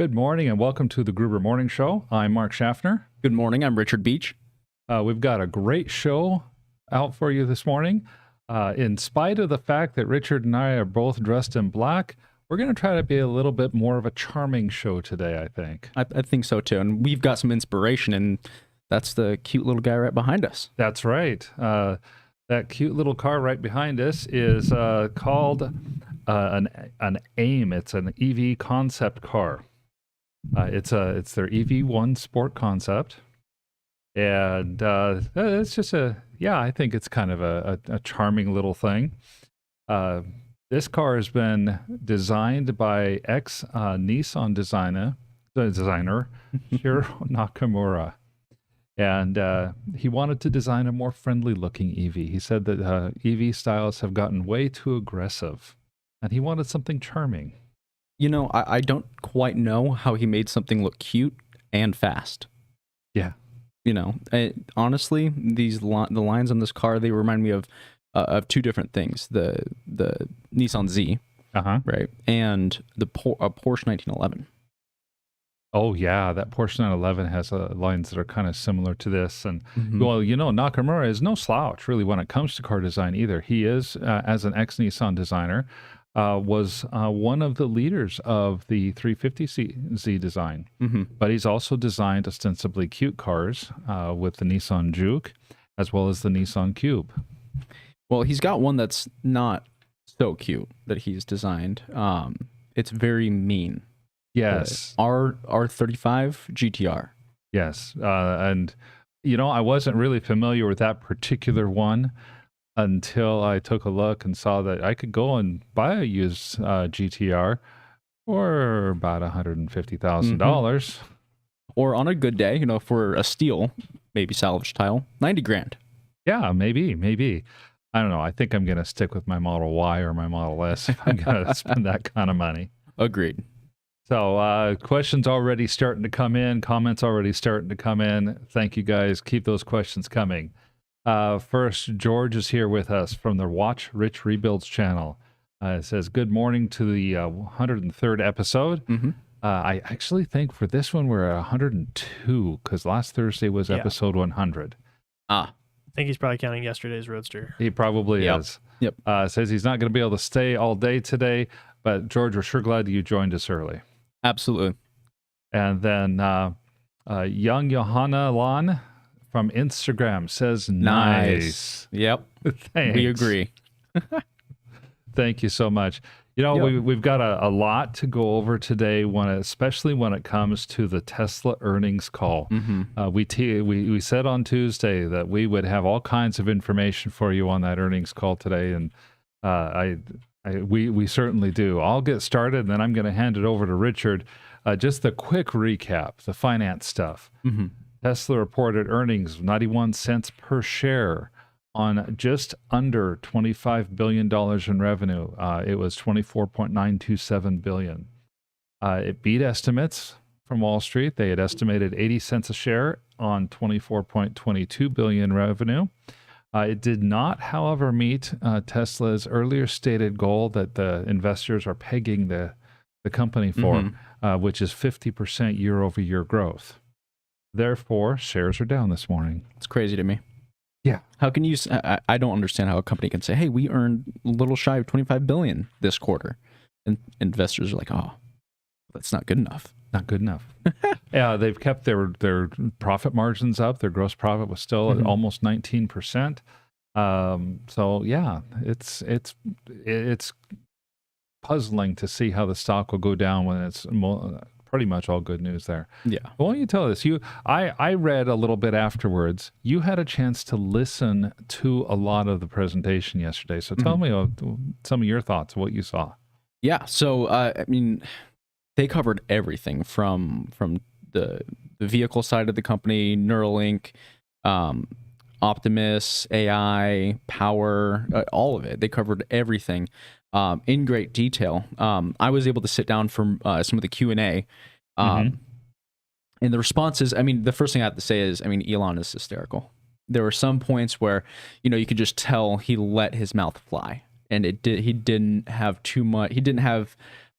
Good morning and welcome to the Gruber Morning Show. I'm Mark Schaffner. Good morning. I'm Richard Beach. We've got a great show out for you this morning. In spite of the fact that Richard and I are both dressed in black, we're going to try to be a little bit more of a charming show today, I think. I think so too. And we've got some inspiration, and that's the cute little guy right behind us. That's right. That cute little car right behind us is called an AIM. It's an EV concept car. It's their EV1 Sport concept, and it's just I think it's kind of a charming little thing. This car has been designed by Nissan designer Shiro Nakamura, and he wanted to design a more friendly looking EV. He said that EV styles have gotten way too aggressive, and he wanted something charming. You know, I don't quite know how he made something look cute and fast. Yeah. You know, honestly, the lines on this car, they remind me of two different things. The Nissan Z, right? And the Porsche 1911. Oh, yeah, that Porsche 911 has lines that are kind of similar to this. And, well, you know, Nakamura is no slouch, really, when it comes to car design either. He is, as an ex-Nissan designer, was one of the leaders of the 350Z design. But he's also designed ostensibly cute cars with the Nissan Juke, as well as the Nissan Cube. Well, he's got one that's not so cute that he's designed. It's very mean. Yes. R35 GTR. Yes. And, you know, I wasn't really familiar with that particular one until I took a look and saw that I could go and buy a used GTR for about $150,000. Or on a good day, you know, for a steal, maybe salvage tile, 90 grand. Yeah, maybe. I don't know. I think I'm going to stick with my Model Y or my Model S if I'm going to spend that kind of money. Agreed. So questions already starting to come in, comments already starting to come in. Thank you guys. Keep those questions coming. First, George is here with us from the Watch Rich Rebuilds channel. It says, good morning to the 103rd episode. I actually think for this one we're at 102 because last Thursday was episode 100. I think he's probably counting yesterday's Roadster. He probably is. Yep. Says he's not going to be able to stay all day today, but George, we're sure glad you joined us early. Absolutely. And then young Johanna Lon from Instagram says nice. Yep. Thanks. We agree. Thank you so much. You know, we've got a lot to go over today, especially when it comes to the Tesla earnings call. We said on Tuesday that we would have all kinds of information for you on that earnings call today, and we certainly do. I'll get started, and then I'm going to hand it over to Richard. Just a quick recap, the finance stuff. Tesla reported earnings of 91 cents per share on just under $25 billion in revenue. It was $24.927 billion. It beat estimates from Wall Street. They had estimated 80 cents a share on $24.22 billion revenue. It did not, however, meet Tesla's earlier stated goal that the investors are pegging the company for, which is 50% year-over-year growth. Therefore, shares are down this morning. It's crazy to me. Yeah. How can you? I don't understand how a company can say, "Hey, we earned a little shy of 25 billion this quarter," and investors are like, "Oh, that's not good enough." Not good enough. Yeah, they've kept their profit margins up. Their gross profit was still at almost 19%. So yeah, it's puzzling to see how the stock will go down when it's pretty much all good news there. Yeah. But why don't you tell us? I read a little bit afterwards. You had a chance to listen to a lot of the presentation yesterday. So tell me some of your thoughts, what you saw. Yeah. So I mean, they covered everything from the vehicle side of the company, Neuralink, Optimus, AI, power, all of it. They covered everything in great detail. I was able to sit down for some of the Q&A. And the responses, I mean, the first thing I have to say is, I mean, Elon is hysterical. There were some points where, you could just tell he let his mouth fly. And he didn't have too much, he didn't have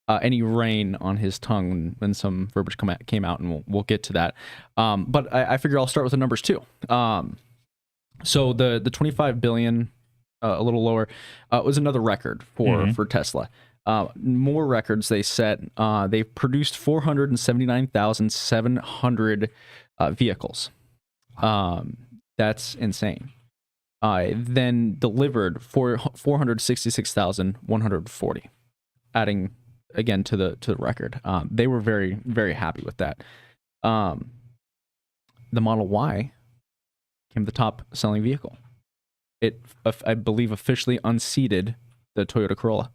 any rain on his tongue when some verbiage came out, and we'll get to that. But I figure I'll start with the numbers too. So the 25 billion, a little lower, was another record for Tesla. More records they set. They produced 479,700 vehicles. That's insane. Then delivered for 466,140, adding again to the record. They were very, very happy with that. The Model Y became the top selling vehicle. It, I believe, officially unseated the Toyota Corolla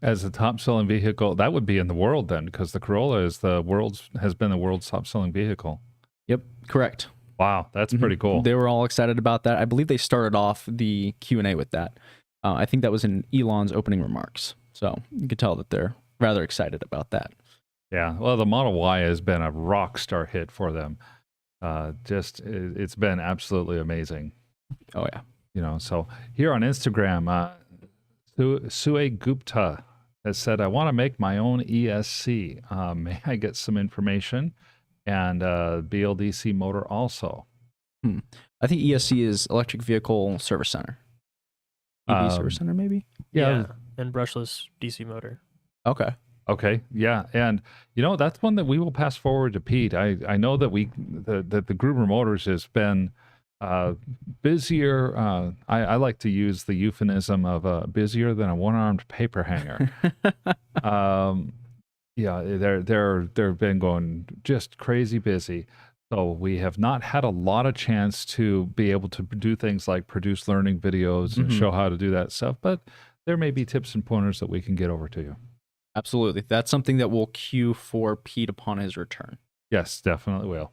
as the top selling vehicle. That would be in the world then, because the Corolla has been the world's top selling vehicle. Yep, correct. Wow, that's pretty cool. They were all excited about that. I believe they started off the Q&A with that. I think that was in Elon's opening remarks. So you could tell that they're rather excited about that. Yeah, well, the Model Y has been a rock star hit for them. It's been absolutely amazing. Oh, yeah. So here on Instagram, Sue Gupta has said, I want to make my own ESC. May I get some information? And BLDC motor also. I think ESC is Electric Vehicle Service Center. EV Service Center, maybe? Yeah, and brushless DC motor. Okay. Okay, yeah, and that's one that we will pass forward to Pete. I know that the Gruber Motors has been busier. I like to use the euphemism of busier than a one-armed paper hanger. Yeah, they've been going just crazy busy. So we have not had a lot of chance to be able to do things like produce learning videos and show how to do that stuff, but there may be tips and pointers that we can get over to you. Absolutely. That's something that we'll queue for Pete upon his return. Yes, definitely will.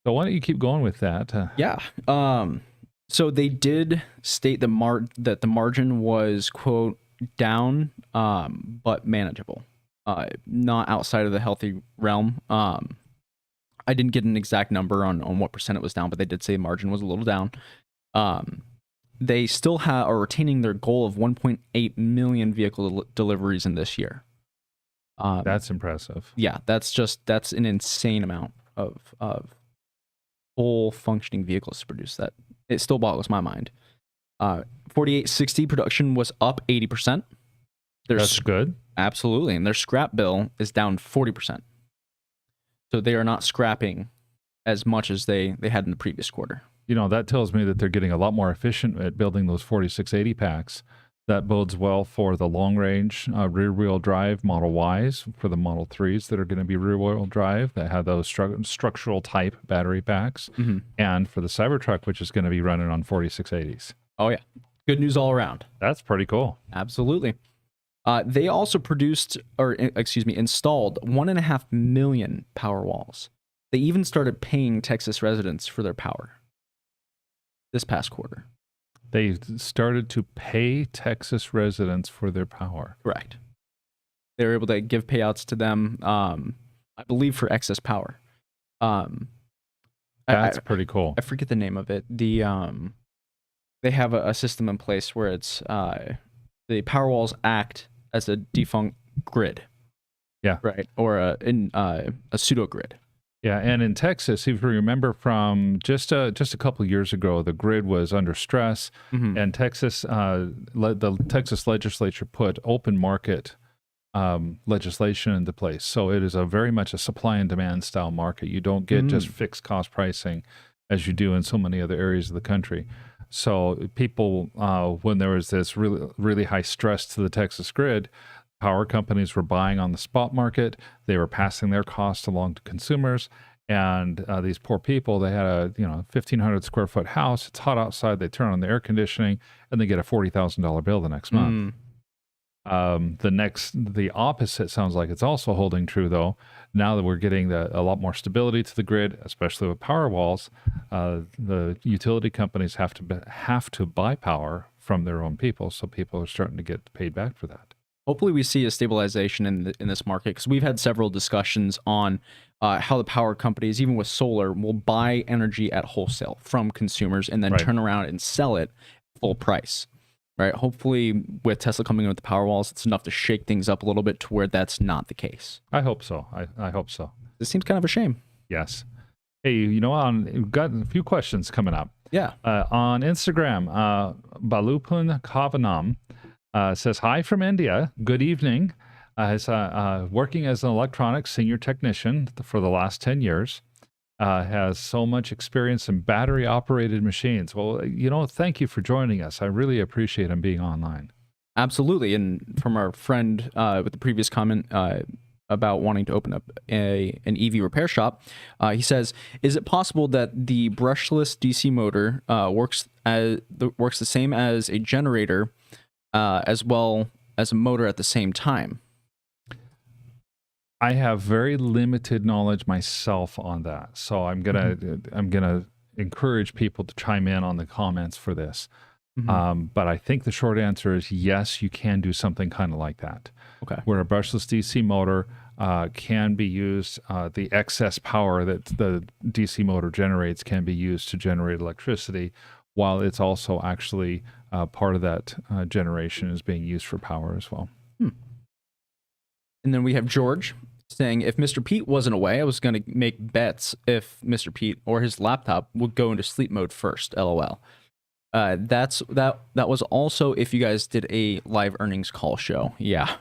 So why don't you keep going with that? Yeah. So they did state that the margin was, quote, down, but manageable. Not outside of the healthy realm. I didn't get an exact number on what percent it was down, but they did say the margin was a little down. They still are retaining their goal of 1.8 million vehicle deliveries in this year. That's impressive. Yeah, that's an insane amount of full functioning vehicles to produce. That it still boggles my mind. 4860 production was up 80%. That's good. Absolutely, and their scrap bill is down 40%. So they are not scrapping as much as they had in the previous quarter. That tells me that they're getting a lot more efficient at building those 4680 packs. That bodes well for the long-range rear-wheel drive Model Ys, for the Model 3s that are going to be rear-wheel drive, that have those structural type battery packs, and for the Cybertruck, which is going to be running on 4680s. Oh, yeah. Good news all around. That's pretty cool. Absolutely. They also installed 1.5 million power walls. They even started paying Texas residents for their power this past quarter. They started to pay Texas residents for their power. Correct. They were able to give payouts to them, I believe, for excess power. That's pretty cool. I forget the name of it. They have a system in place where it's the power walls act as a defunct grid. Yeah. Right. Or a pseudo grid. Yeah, and in Texas, if you remember from just a couple of years ago, the grid was under stress, and the Texas legislature put open market legislation into place. So it is very much a supply and demand style market. You don't get just fixed cost pricing as you do in so many other areas of the country. So people, when there was this really, really high stress to the Texas grid, power companies were buying on the spot market. They were passing their costs along to consumers. And these poor people, they had a 1,500 square foot house. It's hot outside. They turn on the air conditioning, and they get a $40,000 bill the next month. The opposite sounds like it's also holding true, though. Now that we're getting a lot more stability to the grid, especially with power walls, the utility companies have to buy power from their own people. So people are starting to get paid back for that. Hopefully we see a stabilization in this market, because we've had several discussions on how the power companies, even with solar, will buy energy at wholesale from consumers and then turn around and sell it full price, right? Hopefully, with Tesla coming in with the Powerwalls, it's enough to shake things up a little bit to where that's not the case. I hope so. I hope so. This seems kind of a shame. Yes. Hey, we've got a few questions coming up. Yeah. On Instagram, Balupun Kavanam says, hi from India. Good evening. Working as an electronics senior technician for the last 10 years. Has so much experience in battery-operated machines. Well, thank you for joining us. I really appreciate him being online. Absolutely. And from our friend with the previous comment about wanting to open up an EV repair shop, he says, is it possible that the brushless DC motor works the same as a generator as well as a motor at the same time? I have very limited knowledge myself on that, so I'm gonna encourage people to chime in on the comments for this. But I think the short answer is yes, you can do something kind of like that. Okay. Where a brushless DC motor can be used, the excess power that the DC motor generates can be used to generate electricity, while it's also actually part of that generation is being used for power as well. And then we have George saying, if Mr. Pete wasn't away, I was going to make bets if Mr. Pete or his laptop would go into sleep mode first. LOL. That was also if you guys did a live earnings call show. Yeah.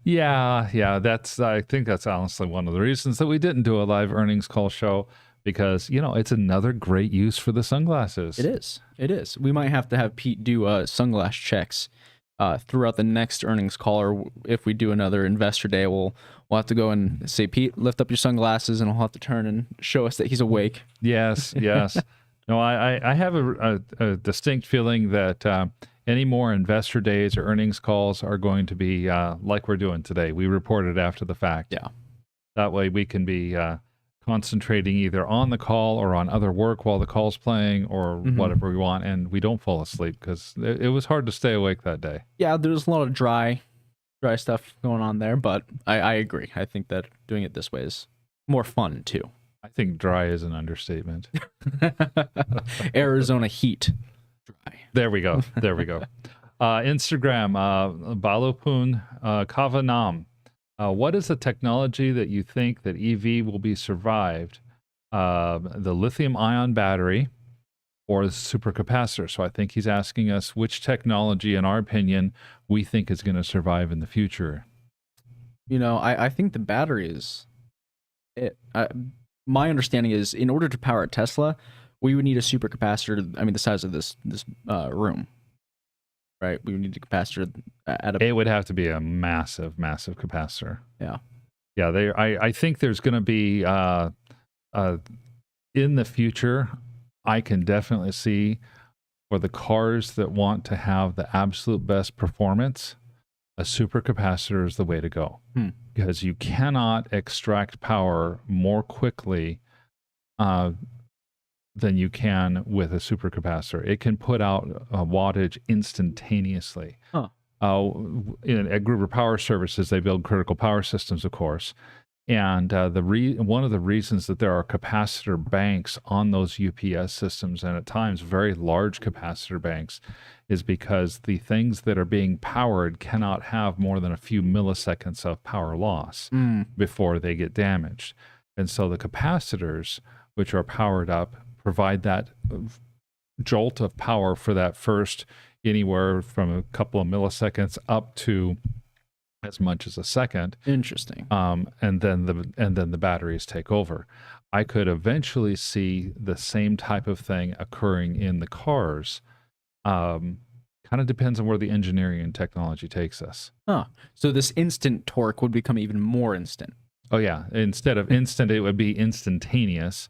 Yeah. I think that's honestly one of the reasons that we didn't do a live earnings call show, because it's another great use for the sunglasses. It is. We might have to have Pete do sunglass checks throughout the next earnings call, or if we do another investor day, we'll have to go and say, Pete, lift up your sunglasses, and he'll have to turn and show us that he's awake. Yes. No, I have a distinct feeling that any more investor days or earnings calls are going to be like we're doing today. We report it after the fact. Yeah. That way we can be concentrating either on the call or on other work while the call's playing, or whatever we want, and we don't fall asleep, because it was hard to stay awake that day. Yeah, there's a lot of dry stuff going on there, but I agree. I think that doing it this way is more fun too. I think dry is an understatement. Arizona heat. Dry. There we go. Instagram, Balopun Kavanam. What is the technology that you think that EV will be survived? The lithium-ion battery or the supercapacitor? So I think he's asking us which technology, in our opinion, we think is going to survive in the future. I think the battery is it. My understanding is, in order to power a Tesla, we would need a supercapacitor. I mean, the size of this room. Right, we would need a capacitor at a. It would have to be a massive capacitor. Yeah. I think there's going to be in the future. I can definitely see, for the cars that want to have the absolute best performance, a supercapacitor is the way to go, because you cannot extract power more quickly than you can with a supercapacitor. It can put out wattage instantaneously. At Gruber Power Services, they build critical power systems, of course. And one of the reasons that there are capacitor banks on those UPS systems, and at times very large capacitor banks, is because the things that are being powered cannot have more than a few milliseconds of power loss before they get damaged. And so the capacitors, which are powered up, provide that jolt of power for that first anywhere from a couple of milliseconds up to as much as a second. Interesting. And then the batteries take over. I could eventually see the same type of thing occurring in the cars. Kind of depends on where the engineering and technology takes us. So this instant torque would become even more instant. Oh yeah. Instead of instant, it would be instantaneous.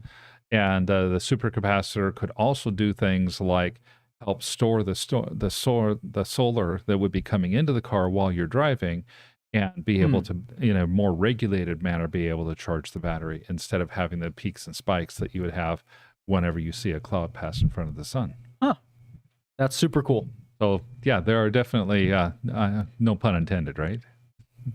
And the supercapacitor could also do things like help store the solar that would be coming into the car while you're driving, and be able to, in a more regulated manner, be able to charge the battery instead of having the peaks and spikes that you would have whenever you see a cloud pass in front of the sun. That's super cool. So yeah, there are definitely no pun intended, right?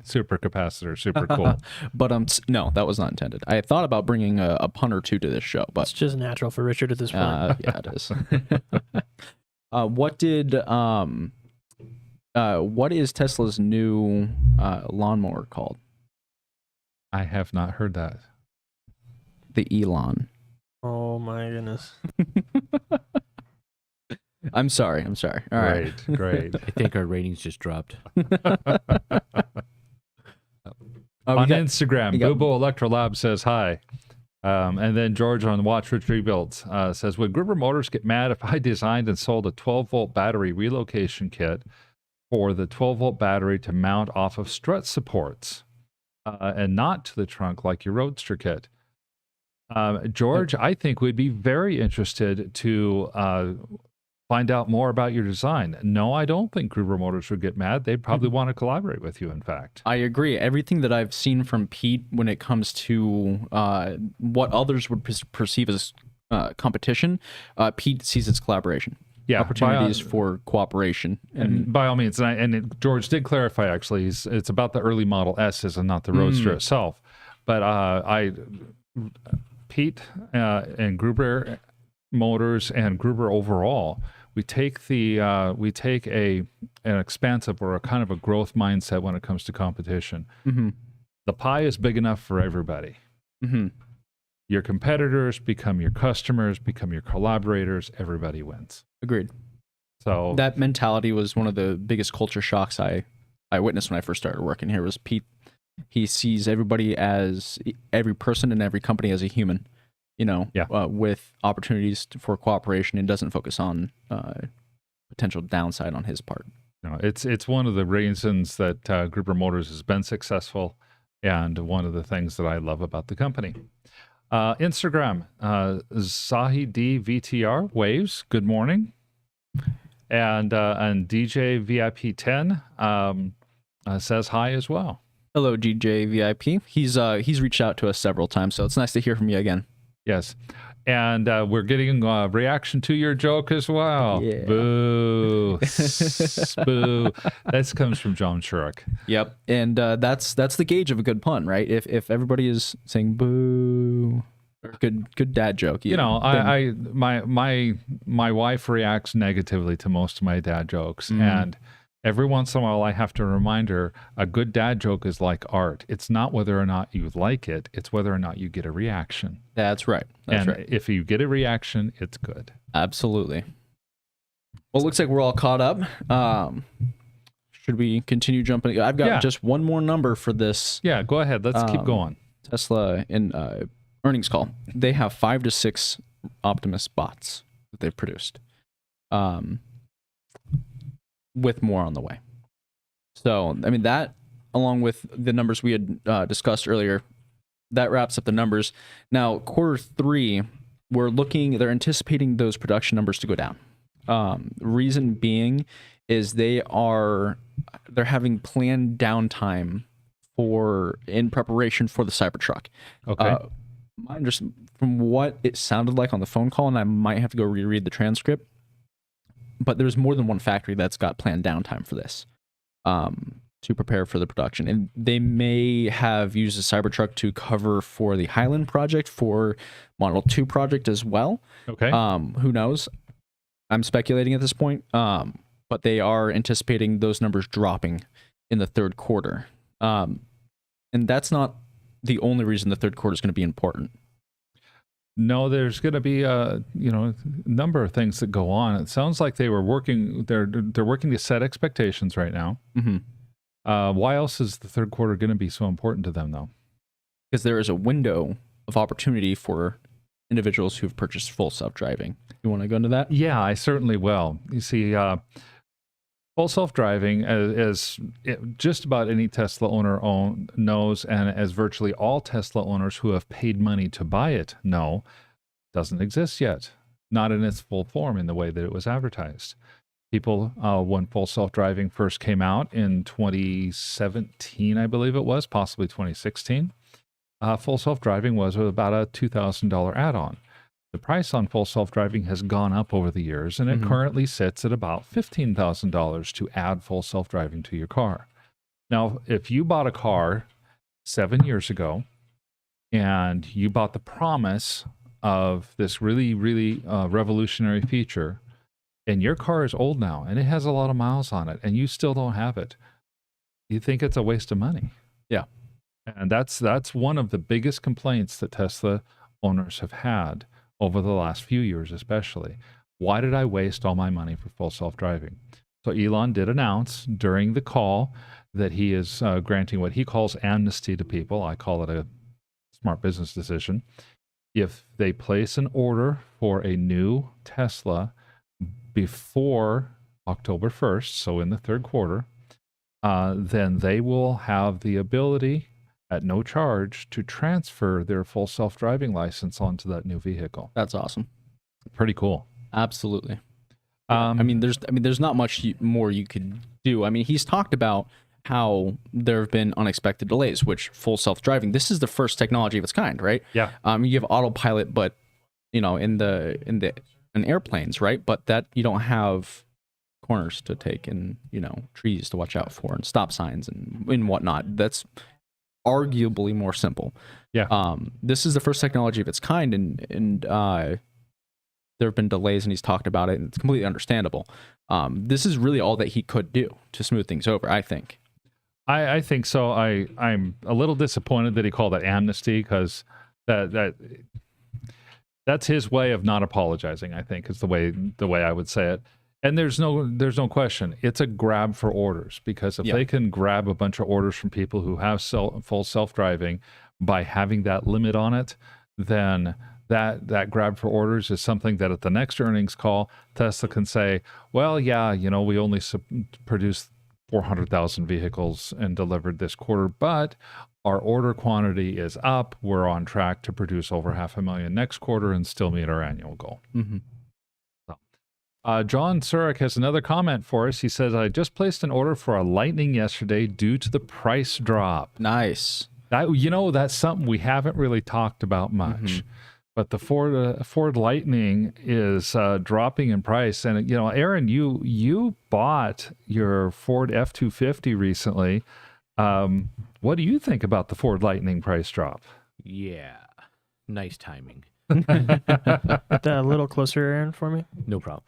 Supercapacitor, super cool. But no, that was not intended. I thought about bringing a pun or two to this show, but it's just natural for Richard at this point. Yeah, it is. What did What is Tesla's new lawnmower called? I have not heard that. The Elon. Oh my goodness. I'm sorry. All right. Great. I think our ratings just dropped. On Instagram, we got- Boobo Electrolab says hi. And then George on Watch Rich Rebuilds says, would Gruber Motors get mad if I designed and sold a 12-volt battery relocation kit for the 12-volt battery to mount off of strut supports and not to the trunk like your Roadster kit? George, I think we'd be very interested to find out more about your design. No, I don't think Gruber Motors would get mad. They'd probably want to collaborate with you, in fact. I agree. Everything that I've seen from Pete when it comes to what others would perceive as competition, Pete sees its collaboration. Yeah, Opportunities for cooperation. And by all means, George did clarify, actually, it's about the early Model S's and not the Roadster itself. But Pete and Gruber Motors and Gruber overall, we take an expansive or a kind of a growth mindset when it comes to competition. Mm-hmm. The pie is big enough for everybody. Mm-hmm. Your competitors become your customers, become your collaborators. Everybody wins. Agreed. So that mentality was one of the biggest culture shocks I witnessed when I first started working here. Was Pete? He sees everybody as every person in every company as a human. With opportunities for cooperation, and doesn't focus on potential downside on his part. No, it's one of the reasons that Gruber Motors has been successful, and one of the things that I love about the company. Instagram, Zahi D VTR waves. Good morning, and DJ VIP 10 says hi as well. Hello, DJ VIP. He's reached out to us several times, so it's nice to hear from you again. Yes. And we're getting a reaction to your joke as well. Yeah. Boo. Boo. That comes from John Shurock. Yep. And that's the gauge of a good pun, right? If everybody is saying boo, or good dad joke. My wife reacts negatively to most of my dad jokes. And every once in a while, I have to remind her, a good dad joke is like art. It's not whether or not you like it. It's whether or not you get a reaction. That's right. If you get a reaction, it's good. Absolutely. Well, it looks like we're all caught up. Should we continue jumping? I've got just one more number for this. Yeah, go ahead. Let's keep going. Tesla in earnings call. They have 5 to 6 Optimus bots that they've produced. With more on the way. So, I mean, that, along with the numbers we had discussed earlier, that wraps up the numbers. Now, Q3, they're anticipating those production numbers to go down. Reason being is they're having planned downtime in preparation for the Cybertruck. Okay. From what it sounded like on the phone call, and I might have to go reread the transcript, but there's more than one factory that's got planned downtime for this to prepare for the production. And they may have used the Cybertruck to cover for the Highland project, for Model 2 project as well. Okay. Who knows? I'm speculating at this point. But they are anticipating those numbers dropping in the third quarter. And that's not the only reason the third quarter is going to be important. No, there's going to be a number of things that go on. It sounds like they're working to set expectations right now. Mm-hmm. Why else is the third quarter going to be so important to them, though? Because there is a window of opportunity for individuals who've purchased full self-driving. You want to go into that? Yeah, I certainly will. You see, full self-driving, as just about any Tesla owner knows, and as virtually all Tesla owners who have paid money to buy it know, doesn't exist yet. Not in its full form in the way that it was advertised. People, when full self-driving first came out in 2017, I believe it was, possibly 2016, full self-driving was about a $2,000 add-on. The price on full self-driving has gone up over the years, and it currently sits at about $15,000 to add full self-driving to your car. Now, if you bought a car 7 years ago, and you bought the promise of this really, really revolutionary feature, and your car is old now and it has a lot of miles on it and you still don't have it, you think it's a waste of money. Yeah. And that's one of the biggest complaints that Tesla owners have had over the last few years, especially. Why did I waste all my money for full self-driving? So Elon did announce during the call that he is granting what he calls amnesty to people. I call it a smart business decision. If they place an order for a new Tesla before October 1st, so in the third quarter, then they will have the ability at no charge to transfer their full self-driving license onto that new vehicle. That's awesome. Pretty cool. Absolutely. There's not much more you could do. I mean, he's talked about how there have been unexpected delays, which full self-driving, this is the first technology of its kind, right? Yeah. You have autopilot, but in airplanes, right? But that you don't have corners to take and trees to watch out for and stop signs and whatnot. That's arguably more simple. Yeah. This is the first technology of its kind, and there have been delays, and he's talked about it, and it's completely understandable. This is really all that he could do to smooth things over, I think. I think so. I'm a little disappointed that he called it amnesty, because that's his way of not apologizing, I think, is the way I would say it. And there's no question. It's a grab for orders, because if they can grab a bunch of orders from people who have full self-driving by having that limit on it, then that grab for orders is something that at the next earnings call, Tesla can say, well, yeah, we only produced 400,000 vehicles and delivered this quarter, but our order quantity is up. We're on track to produce over 500,000 next quarter and still meet our annual goal. Mm-hmm. John Surik has another comment for us. He says, I just placed an order for a Lightning yesterday due to the price drop. Nice. That's something we haven't really talked about much. Mm-hmm. But the Ford Lightning is dropping in price. And, Aaron, you bought your Ford F-250 recently. What do you think about the Ford Lightning price drop? Yeah. Nice timing. A little closer, Aaron, for me. No problem.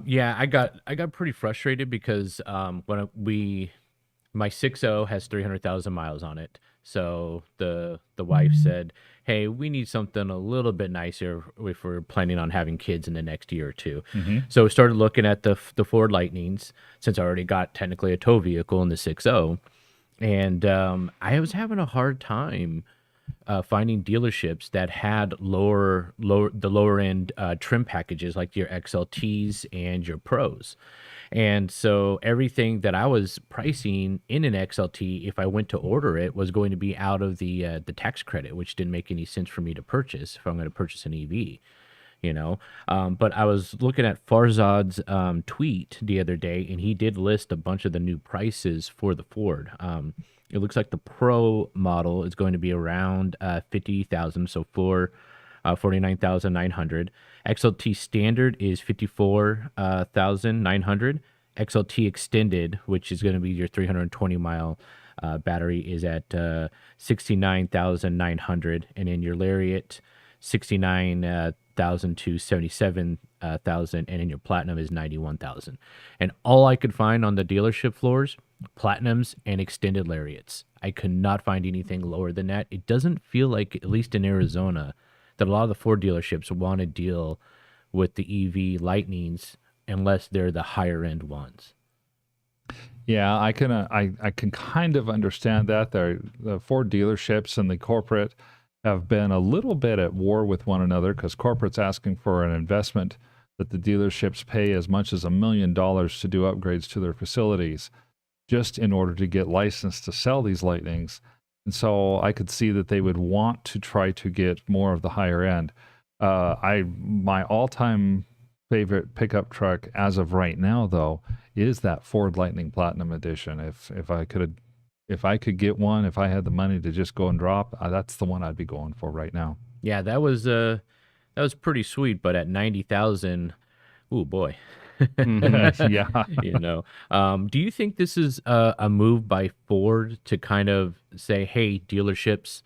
Yeah, I got pretty frustrated because my 6.0 has 300,000 miles on it. So the wife said, hey, we need something a little bit nicer if we're planning on having kids in the next year or two. Mm-hmm. So we started looking at the Ford Lightnings, since I already got technically a tow vehicle in the 6.0. And I was having a hard time finding dealerships that had the lower end trim packages, like your XLTs and your Pros. And so everything that I was pricing in an XLT, if I went to order it, was going to be out of the tax credit, which didn't make any sense for me to purchase if I'm going to purchase an EV. But I was looking at Farzad's tweet the other day, and he did list a bunch of the new prices for the Ford. It looks like the Pro model is going to be around 50,000, so for 49,900. XLT standard is 54,900. XLT extended, which is going to be your 320 mile battery, is at 69,900, and in your Lariat, 69,000 to 77,000, and in your Platinum is 91,000. And all I could find on the dealership floors, Platinums and extended Lariats. I could not find anything lower than that. It doesn't feel like, at least in Arizona, that a lot of the Ford dealerships want to deal with the EV Lightnings unless they're the higher end ones. Yeah, I can kind of understand that. The Ford dealerships and the corporate have been a little bit at war with one another, because corporate's asking for an investment that the dealerships pay as much as $1 million to do upgrades to their facilities, just in order to get licensed to sell these Lightnings. And so I could see that they would want to try to get more of the higher end. My all-time favorite pickup truck as of right now, though, is that Ford Lightning Platinum Edition. If I could get one, if I had the money to just go and drop, that's the one I'd be going for right now. Yeah, that was pretty sweet, but at 90,000, ooh boy. Yeah. Do you think this is a move by Ford to kind of say, hey, dealerships,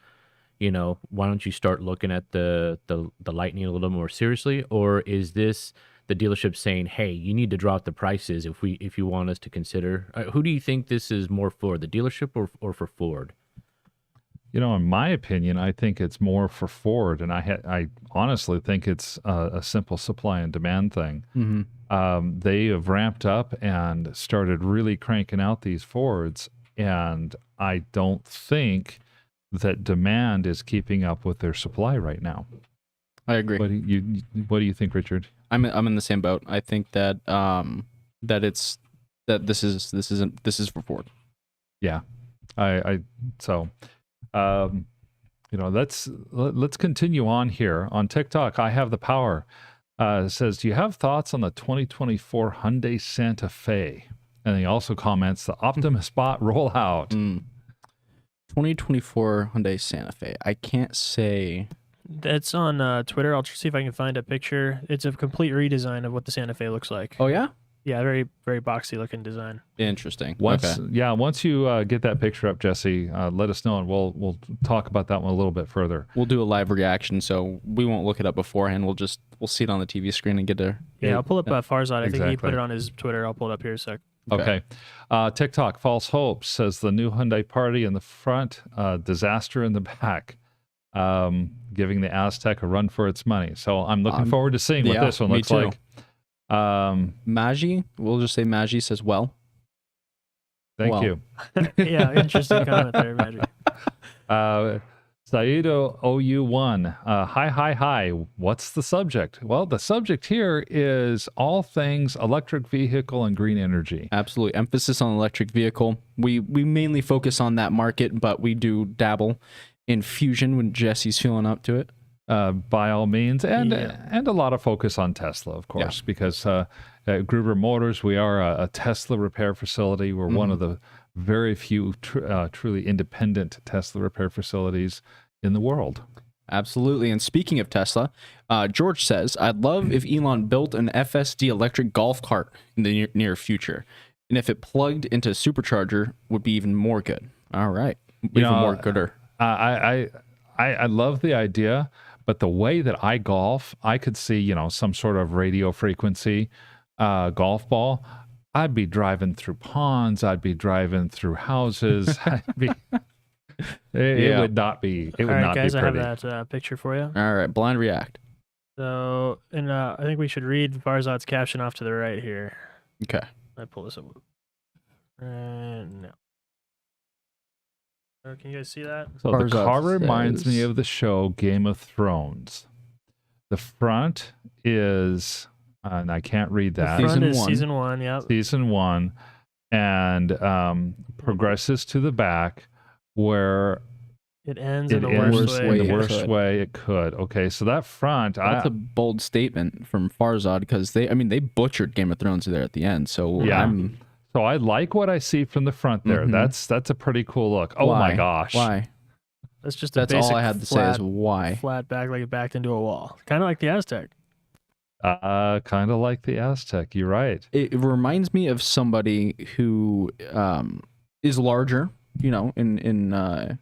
why don't you start looking at the Lightning a little more seriously? Or is this the dealership saying, "Hey, you need to drop the prices if you want us to consider." Who do you think this is more for, the dealership or for Ford? You know, in my opinion, I think it's more for Ford, and I honestly think it's a simple supply and demand thing. They have ramped up and started really cranking out these Fords, and I don't think that demand is keeping up with their supply right now. I agree. What do you think, Richard? I'm in the same boat. I think that this is for Ford. Yeah, you know, let's continue on here on TikTok. I have the power. Says, do you have thoughts on the 2024 Hyundai Santa Fe? And he also comments the Optimus Bot rollout. 2024 Hyundai Santa Fe. I can't say. That's on Twitter. I'll see if I can find a picture. It's a complete redesign of what the Santa Fe looks like. Oh yeah. Yeah, very very boxy looking design. Interesting. Once you get that picture up, Jesse, let us know, and we'll talk about that one a little bit further. We'll do a live reaction, so we won't look it up beforehand. We'll see it on the TV screen and get there. Yeah, I'll pull up Farzad. I think he Exactly. put it on his Twitter. I'll pull it up here a sec. Okay. TikTok, False Hope says the new Hyundai Party in the front, disaster in the back, giving the Aztec a run for its money. So I'm looking forward to seeing what this one me looks too. like. Magi, we'll just say Magi says, well. Thank you. Yeah, interesting comment there, Magic. Saido OU1, hi. What's the subject? Well, the subject here is all things electric vehicle and green energy. Absolutely. Emphasis on electric vehicle. We mainly focus on that market, but we do dabble in fusion when Jesse's feeling up to it. By all means, and a lot of focus on Tesla, of course, because at Gruber Motors, we are a Tesla repair facility. We're one of the very few truly independent Tesla repair facilities in the world. Absolutely. And speaking of Tesla, George says, I'd love if Elon built an FSD electric golf cart in the near future. And if it plugged into a supercharger, would be even more good. All right. Even more gooder. I love the idea, but the way that I golf, I could see, some sort of radio frequency golf ball. I'd be driving through ponds. I'd be driving through houses. It would not be. It would All right, not guys, be I pretty. have that picture for you. All right. Blind react. So, and I think we should read Farzad's caption off to the right here. Okay. I pull this up. No. Can you guys see that? So the Farzad car reminds me says- of the show Game of Thrones. The front is, and I can't read that. The front Season is one. season 1, yeah. Season 1, and progresses to the back where It ends it in the ends worst way. in the it worst could. way it could. Okay, so that front, That's a bold statement from Farzad because they butchered Game of Thrones there at the end. So Yeah. so I like what I see from the front there. Mhm. That's a pretty cool look. Oh Why? my gosh. Why? That's just a That's basic all I had to say is why. flat back, like it backed into a wall. Kind of like the Aztec. Kind of like the Aztec. You're right. It reminds me of somebody who is larger, in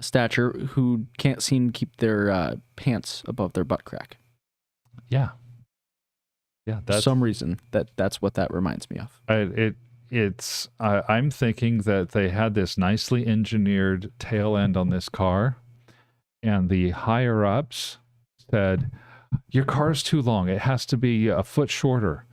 stature, who can't seem to keep their pants above their butt crack. Yeah. Yeah, For that's some reason that's what that reminds me of. I'm thinking that they had this nicely engineered tail end on this car, and the higher ups said, your car's too long. It has to be a foot shorter.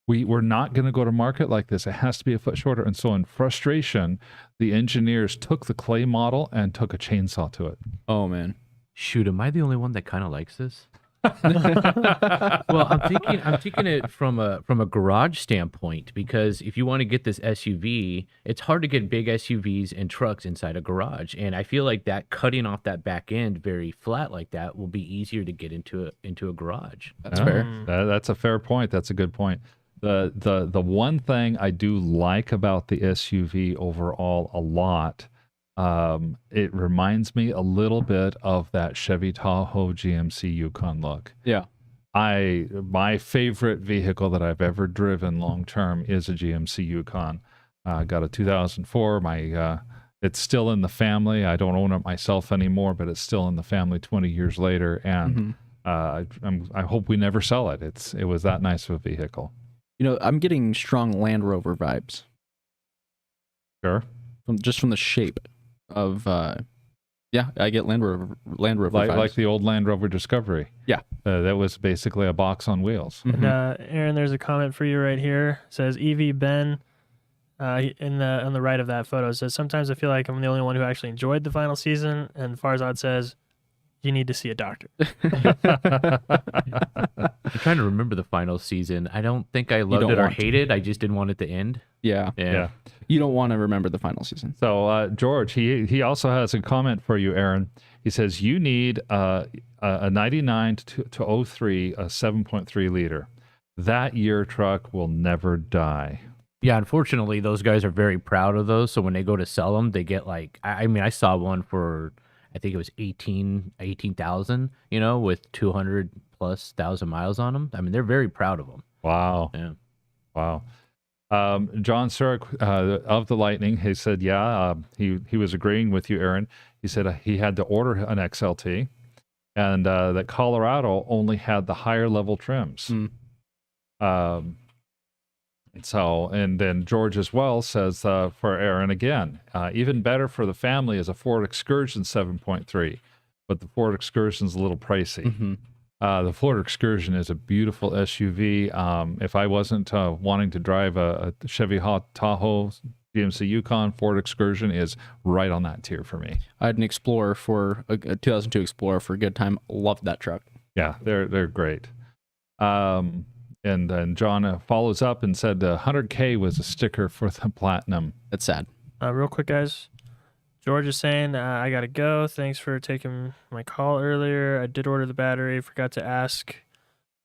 We're not going to go to market like this. It has to be a foot shorter. And so in frustration, the engineers took the clay model and took a chainsaw to it. Oh man. Shoot, am I the only one that kind of likes this? Well, I'm thinking it from a garage standpoint, because if you want to get this SUV, it's hard to get big SUVs and trucks inside a garage, and I feel like that cutting off that back end very flat like that will be easier to get into a garage. That's Yeah, fair. That's a fair point. That's a good point. The one thing I do like about the SUV overall a lot, it reminds me a little bit of that Chevy Tahoe GMC Yukon look. Yeah. My favorite vehicle that I've ever driven long term is a GMC Yukon. Got a 2004. It's still in the family. I don't own it myself anymore, but it's still in the family 20 years later. And I hope we never sell it. It was that nice of a vehicle. You know, I'm getting strong Land Rover vibes Sure. from the shape of. Yeah, I get Land Rover vibes. Like the old Land Rover Discovery. Yeah. That was basically a box on wheels. Mhm. And, Aaron, there's a comment for you right here. It says EV Ben. On the right of that photo, it says, sometimes I feel like I'm the only one who actually enjoyed the final season. And Farzad says, you need to see a doctor. I'm trying to remember the final season. I don't think I loved it or hated. I just didn't want it to end. Yeah. You don't want to remember the final season. So George, he also has a comment for you, Aaron. He says you need a 99 to 03, a 7.3 liter. That year truck will never die. Yeah, unfortunately, those guys are very proud of those. So when they go to sell them, they get like, I mean, I saw one for, I think it was 18,000, you know, with 200,000+ miles on them. I mean, they're very proud of them. Wow. Yeah. Wow. John Surik of the Lightning, he said, he was agreeing with you, Aaron. He said he had to order an XLT, and that Colorado only had the higher level trims. So, and then George as well says for Aaron again, even better for the family is a Ford Excursion 7.3, but the Ford Excursion is a little pricey. The Ford Excursion is a beautiful SUV. If I wasn't wanting to drive a Chevy Tahoe GMC Yukon, Ford Excursion is right on that tier for me. I had an Explorer for a 2002 Explorer for a good time. Loved that truck. Yeah, they're great. And then John follows up and said 100K was a sticker for the Platinum. That's sad. Real quick, guys. George is saying, I got to go. Thanks for taking my call earlier. I did order the battery. Forgot to ask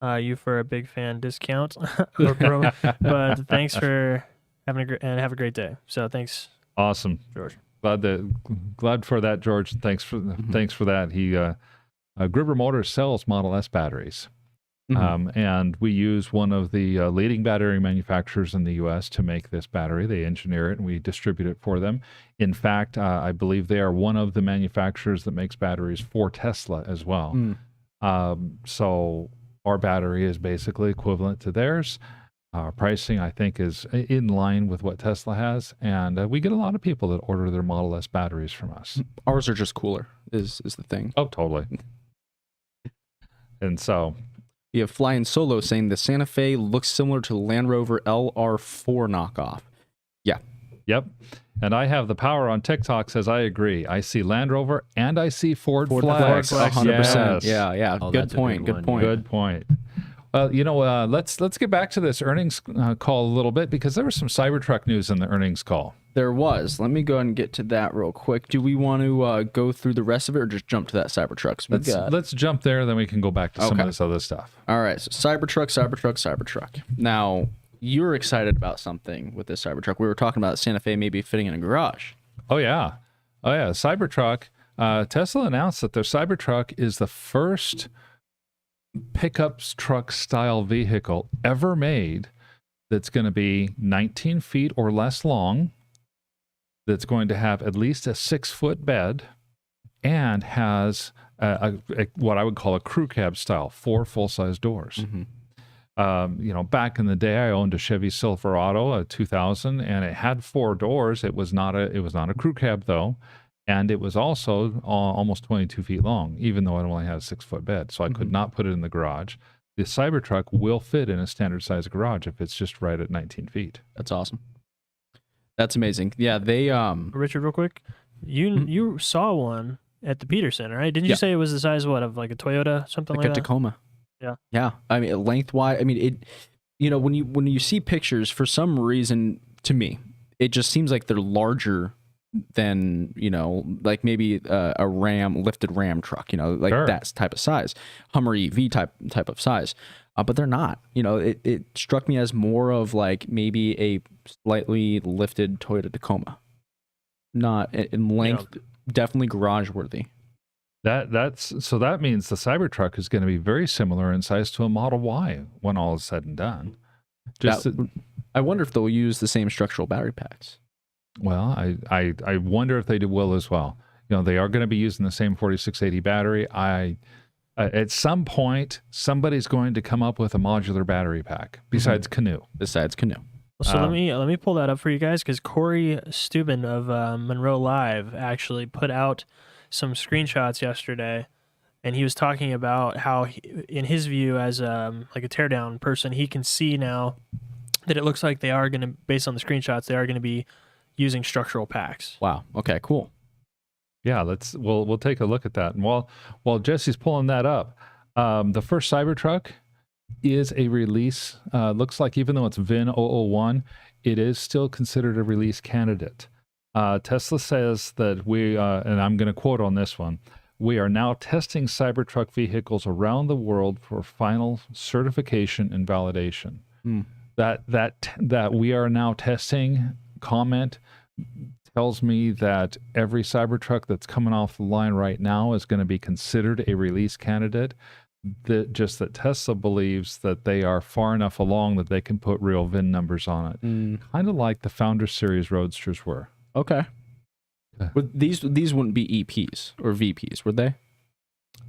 you for a big fan discount. But thanks for having have a great day. So thanks. Awesome. George. Glad for that, George. Thanks for that. He Gruber Motors sells Model S batteries. And we use one of the leading battery manufacturers in the U.S. to make this battery. They engineer it, and we distribute it for them. In fact, I believe they are one of the manufacturers that makes batteries for Tesla as well. So our battery is basically equivalent to theirs. Our pricing, I think, is in line with what Tesla has, and we get a lot of people that order their Model S batteries from us. Ours are just cooler, is the thing. Oh, totally. And so... You have Flying Solo saying the Santa Fe looks similar to the Land Rover LR4 knockoff. Yeah. Yep. And I have the power on TikTok says I agree. I see Land Rover and I see Ford flags. 100%. Yes. Yeah. Oh, Good point. Good point. Good point. Well, let's get back to this earnings call a little bit because there was some Cybertruck news in the earnings call. There was. Let me go ahead and get to that real quick. Do we want to go through the rest of it or just jump to that Cybertruck? Let's jump there, then we can go back to some of this other stuff. All right. So Cybertruck. Now, you're excited about something with this Cybertruck. We were talking about Santa Fe maybe fitting in a garage. Oh, yeah. Cybertruck. Tesla announced that their Cybertruck is the first pickup truck style vehicle ever made that's going to be 19 feet or less long, that's going to have at least a 6-foot bed, and has what I would call a crew cab style, 4 full-size doors. Back in the day, I owned a Chevy Silverado, a 2000, and it had 4 doors. It was not a crew cab though, and it was also almost 22 feet long, even though it only had a 6-foot bed. So I could not put it in the garage. The Cybertruck will fit in a standard size garage if it's just right at 19 feet. That's awesome. That's amazing. Yeah, they Richard, real quick, you saw one at the Peter Center, right? Didn't you say it was the size of like a Toyota, something like a that? Tacoma. Yeah. Yeah. I mean, lengthwise. I mean, it. When you see pictures, for some reason, to me, it just seems like they're larger than like maybe a lifted Ram truck. That type of size, Hummer EV type of size. But they're not. It struck me as more of like maybe a slightly lifted Toyota Tacoma. Not in length, definitely garage worthy. That means the Cybertruck is going to be very similar in size to a Model Y when all is said and done. I wonder if they'll use the same structural battery packs. Well, I wonder if they will as well. They are going to be using the same 4680 battery. At some point, somebody's going to come up with a modular battery pack besides Canoe. Besides Canoe. So let me pull that up for you guys, because Corey Steuben of Monroe Live actually put out some screenshots yesterday, and he was talking about how, in his view, as like a teardown person, he can see now that it looks like they are going to, based on the screenshots, they are going to be using structural packs. Wow. Okay, cool. Yeah, we'll take a look at that. And while Jesse's pulling that up, the first Cybertruck is a release. Looks like even though it's VIN 001, it is still considered a release candidate. Tesla says that and I'm going to quote on this one, we are now testing Cybertruck vehicles around the world for final certification and validation. That we are now testing comment tells me that every Cybertruck that's coming off the line right now is going to be considered a release candidate. That Tesla believes that they are far enough along that they can put real VIN numbers on it. Kind of like the Founder Series Roadsters were. Okay. But these wouldn't be EPs or VPs, would they?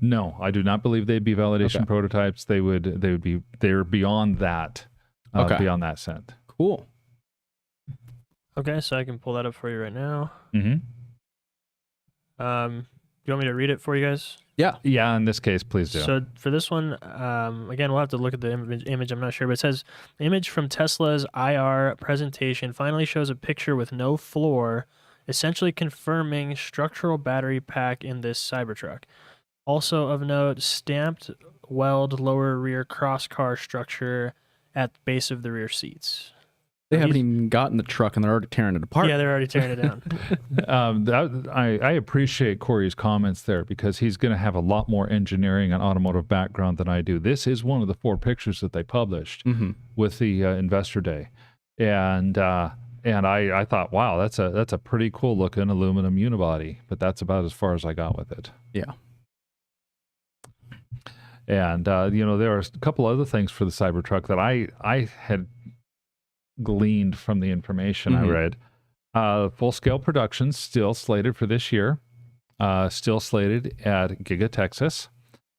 No, I do not believe they'd be validation prototypes. They're beyond that. Beyond that scent. Cool. Okay, so I can pull that up for you right now. Mm-hmm. Do you want me to read it for you guys? Yeah, in this case, please do. So for this one, again, we'll have to look at the image. I'm not sure, but it says, the image from Tesla's IR presentation finally shows a picture with no floor, essentially confirming structural battery pack in this Cybertruck. Also of note, stamped weld lower rear crosscar structure at the base of the rear seats. They haven't even gotten the truck and they're already tearing it apart. Yeah, they're already tearing it down. I appreciate Corey's comments there, because he's going to have a lot more engineering and automotive background than I do. This is one of the 4 pictures that they published with the Investor Day, and I thought, wow, that's a pretty cool looking aluminum unibody, but that's about as far as I got with it. Yeah. And there are a couple other things for the Cybertruck that I had gleaned from the information I read. Full-scale production still slated for this year, still slated at Giga Texas.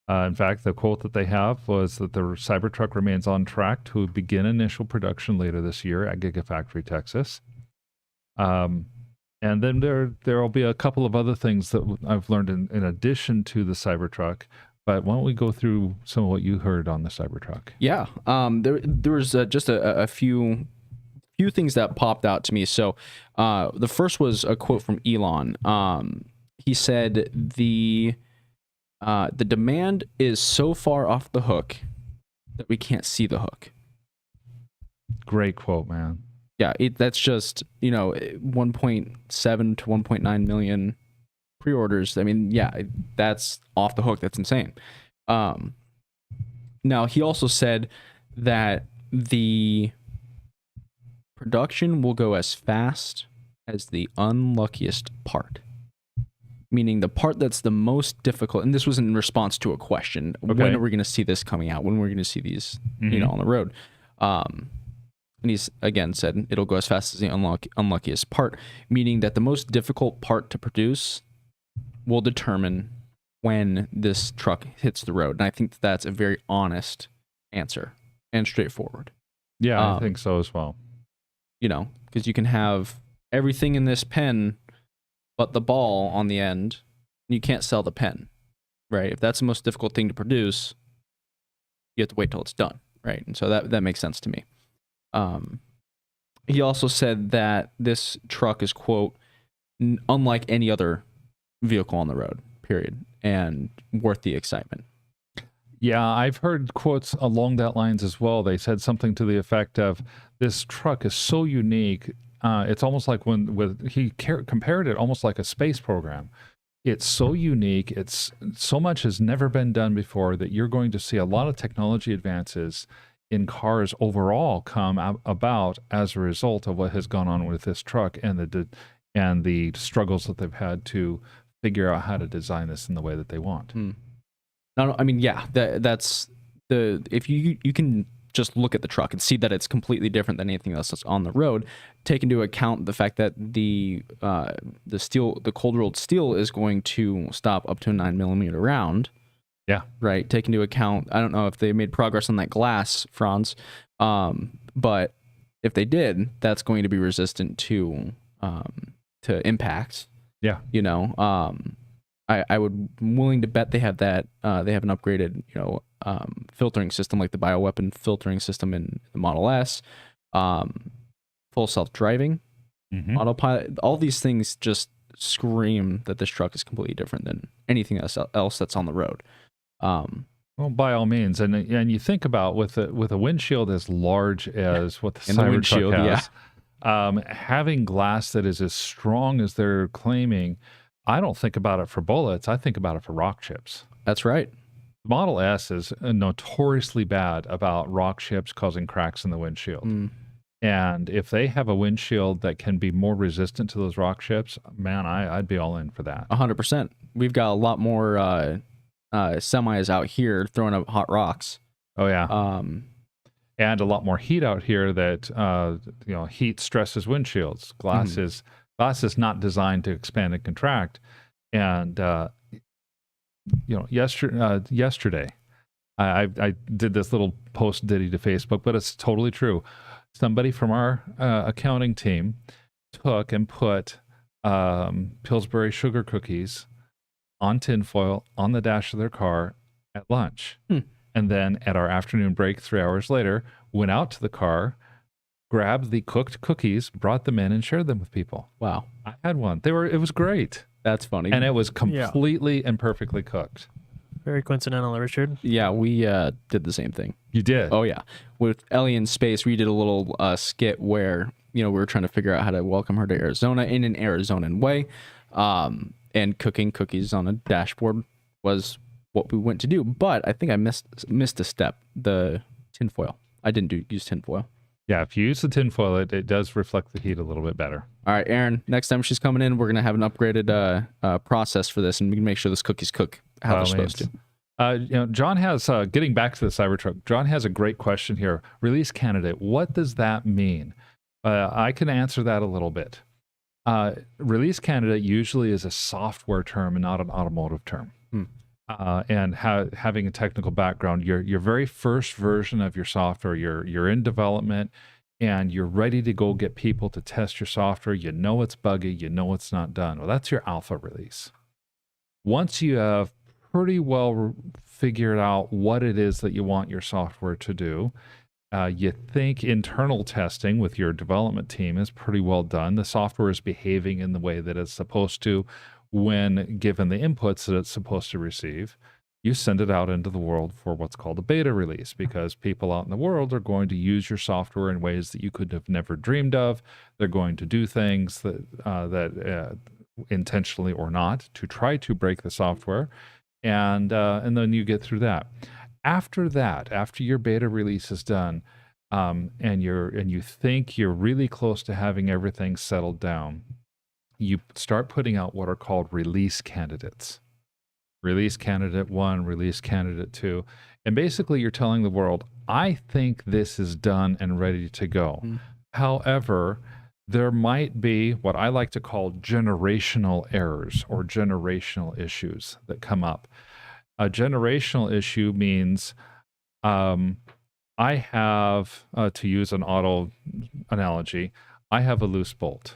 In fact, the quote that they have was that the Cybertruck remains on track to begin initial production later this year at Gigafactory Texas. And then there will be a couple of other things that I've learned in addition to the Cybertruck. But why don't we go through some of what you heard on the Cybertruck? Yeah, there was just a few things that popped out to me. So the first was a quote from Elon. He said the demand is so far off the hook that we can't see the hook. Great quote, man. Yeah, that's just 1.7 to 1.9 million pre-orders. I mean, yeah, that's off the hook. That's insane. Now he also said that the production will go as fast as the unluckiest part, meaning the part that's the most difficult. And this was in response to a question: when are we going to see this coming out? When are we going to see these, on the road? And he's again said it'll go as fast as the unluckiest part, meaning that the most difficult part to produce will determine when this truck hits the road. And I think that's a very honest answer and straightforward. Yeah, I think so as well. Because you can have everything in this pen but the ball on the end, and you can't sell the pen, right? If that's the most difficult thing to produce, you have to wait till it's done, right? And so that makes sense to me. He also said that this truck is, quote, unlike any other vehicle on the road, period, and worth the excitement. Yeah, I've heard quotes along that lines as well. They said something to the effect of, this truck is so unique. It's almost like he compared it almost like a space program. It's so unique. It's so much has never been done before that you're going to see a lot of technology advances in cars overall come about as a result of what has gone on with this truck and the struggles that they've had to figure out how to design this in the way that they want. No, I mean, yeah, that's if you can just look at the truck and see that it's completely different than anything else that's on the road. Take into account the fact that the cold rolled steel is going to stop up to a 9mm round. Yeah. Right. Take into account, I don't know if they made progress on that glass, Franz, but if they did, that's going to be resistant to impacts. Yeah. You know, I would willing to bet they have that. They have an upgraded, filtering system like the bioweapon filtering system in the Model S, full self-driving, autopilot. All these things just scream that this truck is completely different than anything else that's on the road. Well, by all means, and you think about with a windshield as large as what the Cybertruck has, having glass that is as strong as they're claiming, I don't think about it for bullets. I think about it for rock chips. That's right. Model S is notoriously bad about rock chips causing cracks in the windshield. And if they have a windshield that can be more resistant to those rock chips, man, I'd be all in for that. 100%. We've got a lot more semis out here throwing up hot rocks. Oh yeah. And a lot more heat out here that heat stresses windshields. Glass is not designed to expand and contract. And yesterday I did this little post ditty to Facebook, but it's totally true. Somebody from our accounting team took and put Pillsbury sugar cookies on tinfoil on the dash of their car at lunch. And then at our afternoon break, 3 hours later, went out to the car, grabbed the cooked cookies, brought them in, and shared them with people. Wow. I had one. It was great. That's funny. And it was completely and perfectly cooked. Very coincidental, Richard. Yeah, we did the same thing. You did? Oh, yeah. With Ellie in Space, we did a little skit where, we were trying to figure out how to welcome her to Arizona in an Arizonan way. And cooking cookies on a dashboard was what we went to do. But I think I missed a step, the tinfoil. I didn't use tinfoil. Yeah, if you use the tinfoil, it does reflect the heat a little bit better. All right, Aaron, next time she's coming in, we're going to have an upgraded process for this, and we can make sure those cookies cook how they're supposed to. John has, getting back to the Cybertruck, John has a great question here. Release candidate, what does that mean? I can answer that a little bit. Release candidate usually is a software term and not an automotive term. And having a technical background, your very first version of your software, you're in development and you're ready to go get people to test your software. You know it's buggy, you know it's not done. Well, that's your alpha release. Once you have pretty well figured out what it is that you want your software to do, you think internal testing with your development team is pretty well done. The software is behaving in the way that it's supposed to when given the inputs that it's supposed to receive. You send it out into the world for what's called a beta release, because people out in the world are going to use your software in ways that you could have never dreamed of. They're going to do things that intentionally or not to try to break the software, and then you get through that. After that, after your beta release is done, and you think you're really close to having everything settled down, you start putting out what are called release candidates. Release candidate 1, release candidate 2. And basically you're telling the world, I think this is done and ready to go. However, there might be what I like to call generational errors or generational issues that come up. A generational issue means I have, to use an auto analogy, I have a loose bolt.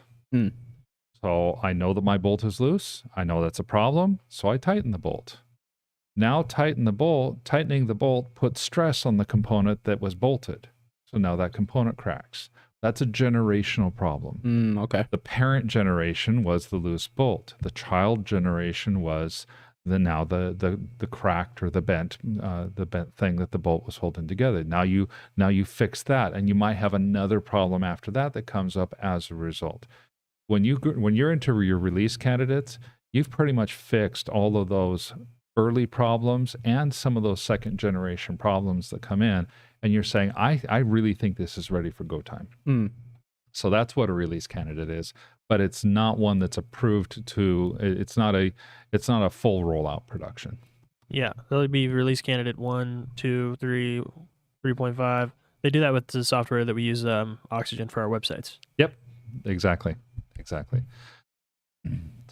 So I know that my bolt is loose. I know that's a problem. So I tighten the bolt. Now tightening the bolt puts stress on the component that was bolted. So now that component cracks. That's a generational problem. Okay. The parent generation was the loose bolt. The child generation was the cracked or the bent thing that the bolt was holding together. Now you fix that, and you might have another problem after that comes up as a result. When you're into your release candidates, you've pretty much fixed all of those early problems and some of those second generation problems that come in, and you're saying, I really think this is ready for go time. So that's what a release candidate is, but it's not one that's approved to. It's not a full rollout production. Yeah, there'll be release candidate 1, 2, 3, 3.5. They do that with the software that we use, Oxygen, for our websites. Yep, exactly.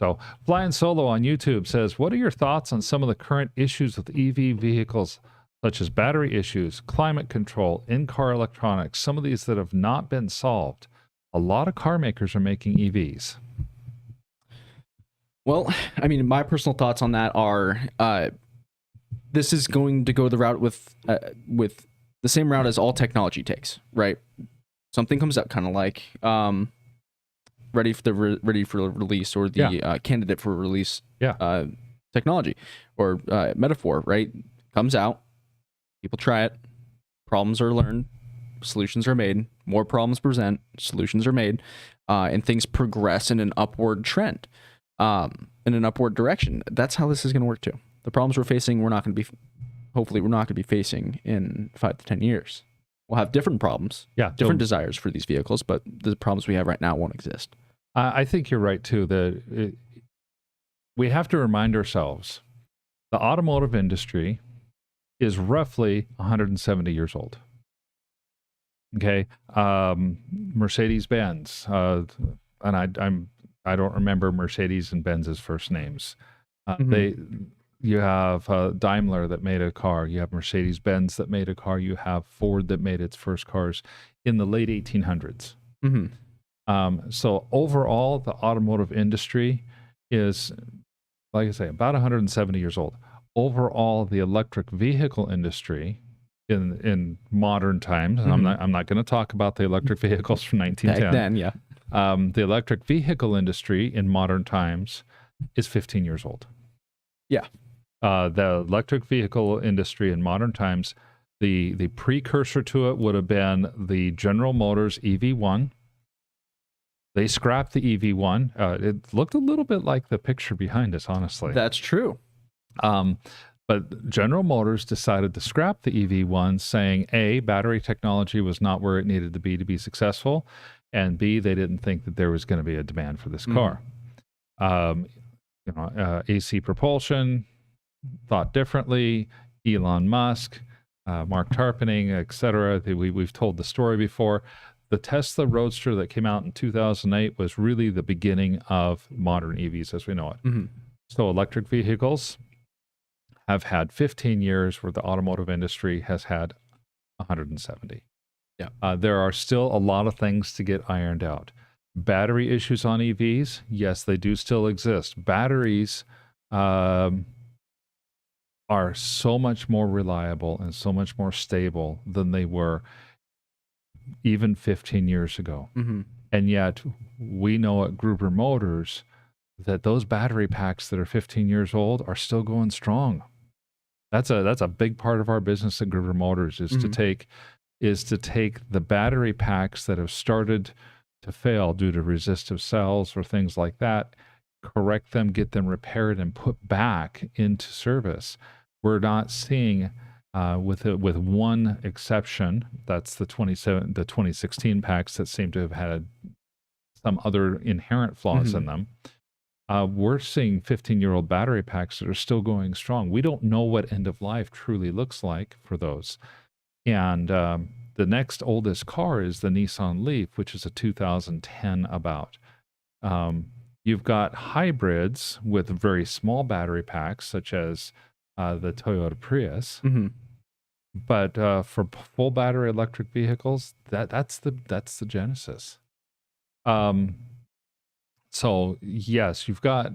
So Flying Solo on YouTube says, what are your thoughts on some of the current issues with EV vehicles, such as battery issues, climate control, in-car electronics, some of these that have not been solved? A lot of car makers are making EVs. Well, I mean, my personal thoughts on that are this is going to go the route with the same route as all technology takes, right? Something comes out kind of like ready for release, or the candidate for release technology or metaphor, right? Comes out, people try it, problems are learned, solutions are made, more problems present, solutions are made, and things progress in an upward trend, in an upward direction. That's how this is going to work too. The problems we're facing, hopefully we're not going to be facing in 5 to 10 years. We'll have different problems, different desires for these vehicles, but the problems we have right now won't exist. I think you're right too, that we have to remind ourselves the automotive industry is roughly 170 years old. Okay. Mercedes-Benz, and I don't remember Mercedes and Benz's first names. You have Daimler that made a car. You have Mercedes-Benz that made a car. You have Ford that made its first cars in the late 1800s. So overall, the automotive industry is, like I say, about 170 years old. Overall, the electric vehicle industry in modern times, and I'm not going to talk about the electric vehicles from 1910. Back then, the electric vehicle industry in modern times is 15 years old. Yeah. The electric vehicle industry in modern times, the precursor to it would have been the General Motors EV1. They scrapped the EV1. It looked a little bit like the picture behind us, honestly. That's true. But General Motors decided to scrap the EV1, saying, A, battery technology was not where it needed to be successful, and B, they didn't think that there was going to be a demand for this car. AC propulsion, thought differently. Elon Musk, Mark Tarpenning, etc. We've told the story before. The Tesla Roadster that came out in 2008 was really the beginning of modern EVs as we know it. So electric vehicles have had 15 years where the automotive industry has had 170. There are still a lot of things to get ironed out. Battery issues on EVs, yes, they do still exist. Batteries are so much more reliable and so much more stable than they were even 15 years ago. And yet we know at Gruber Motors that those battery packs that are 15 years old are still going strong. That's a big part of our business at Gruber Motors is to take the battery packs that have started to fail due to resistive cells or things like that, correct them, get them repaired and put back into service. We're not seeing with one exception, that's the 2016 packs that seem to have had some other inherent flaws in them. We're seeing 15-year-old battery packs that are still going strong. We don't know what end of life truly looks like for those. And the next oldest car is the Nissan Leaf, which is a 2010 about. You've got hybrids with very small battery packs, such as the Toyota Prius. But for full battery electric vehicles, that's the Genesis. So yes, we've got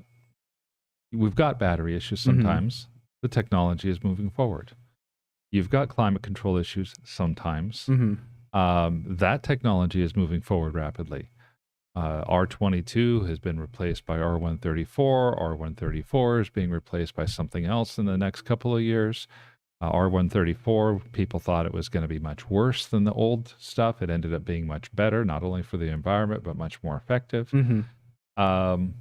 battery issues sometimes. The technology is moving forward. You've got climate control issues sometimes. That technology is moving forward rapidly. R22 has been replaced by R134. R134 is being replaced by something else in the next couple of years. R134, people thought it was going to be much worse than the old stuff. It ended up being much better, not only for the environment, but much more effective. And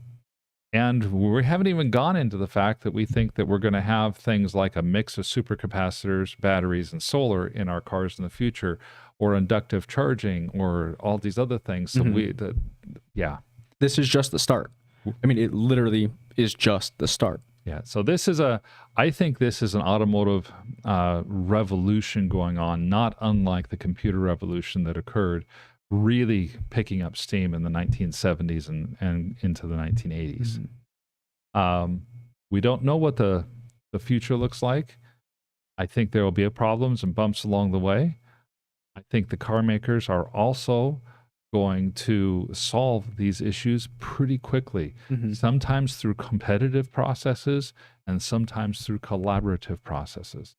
we haven't even gone into the fact that we think that we're going to have things like a mix of supercapacitors, batteries, and solar in our cars in the future, or inductive charging, or all these other things. So this is just the start. I mean, it literally is just the start. Yeah. So I think this is an automotive revolution going on, not unlike the computer revolution that occurred, really picking up steam in the 1970s and into the 1980s. We don't know what the future looks like. I think there will be problems and bumps along the way. I think the car makers are also going to solve these issues pretty quickly, sometimes through competitive processes and sometimes through collaborative processes.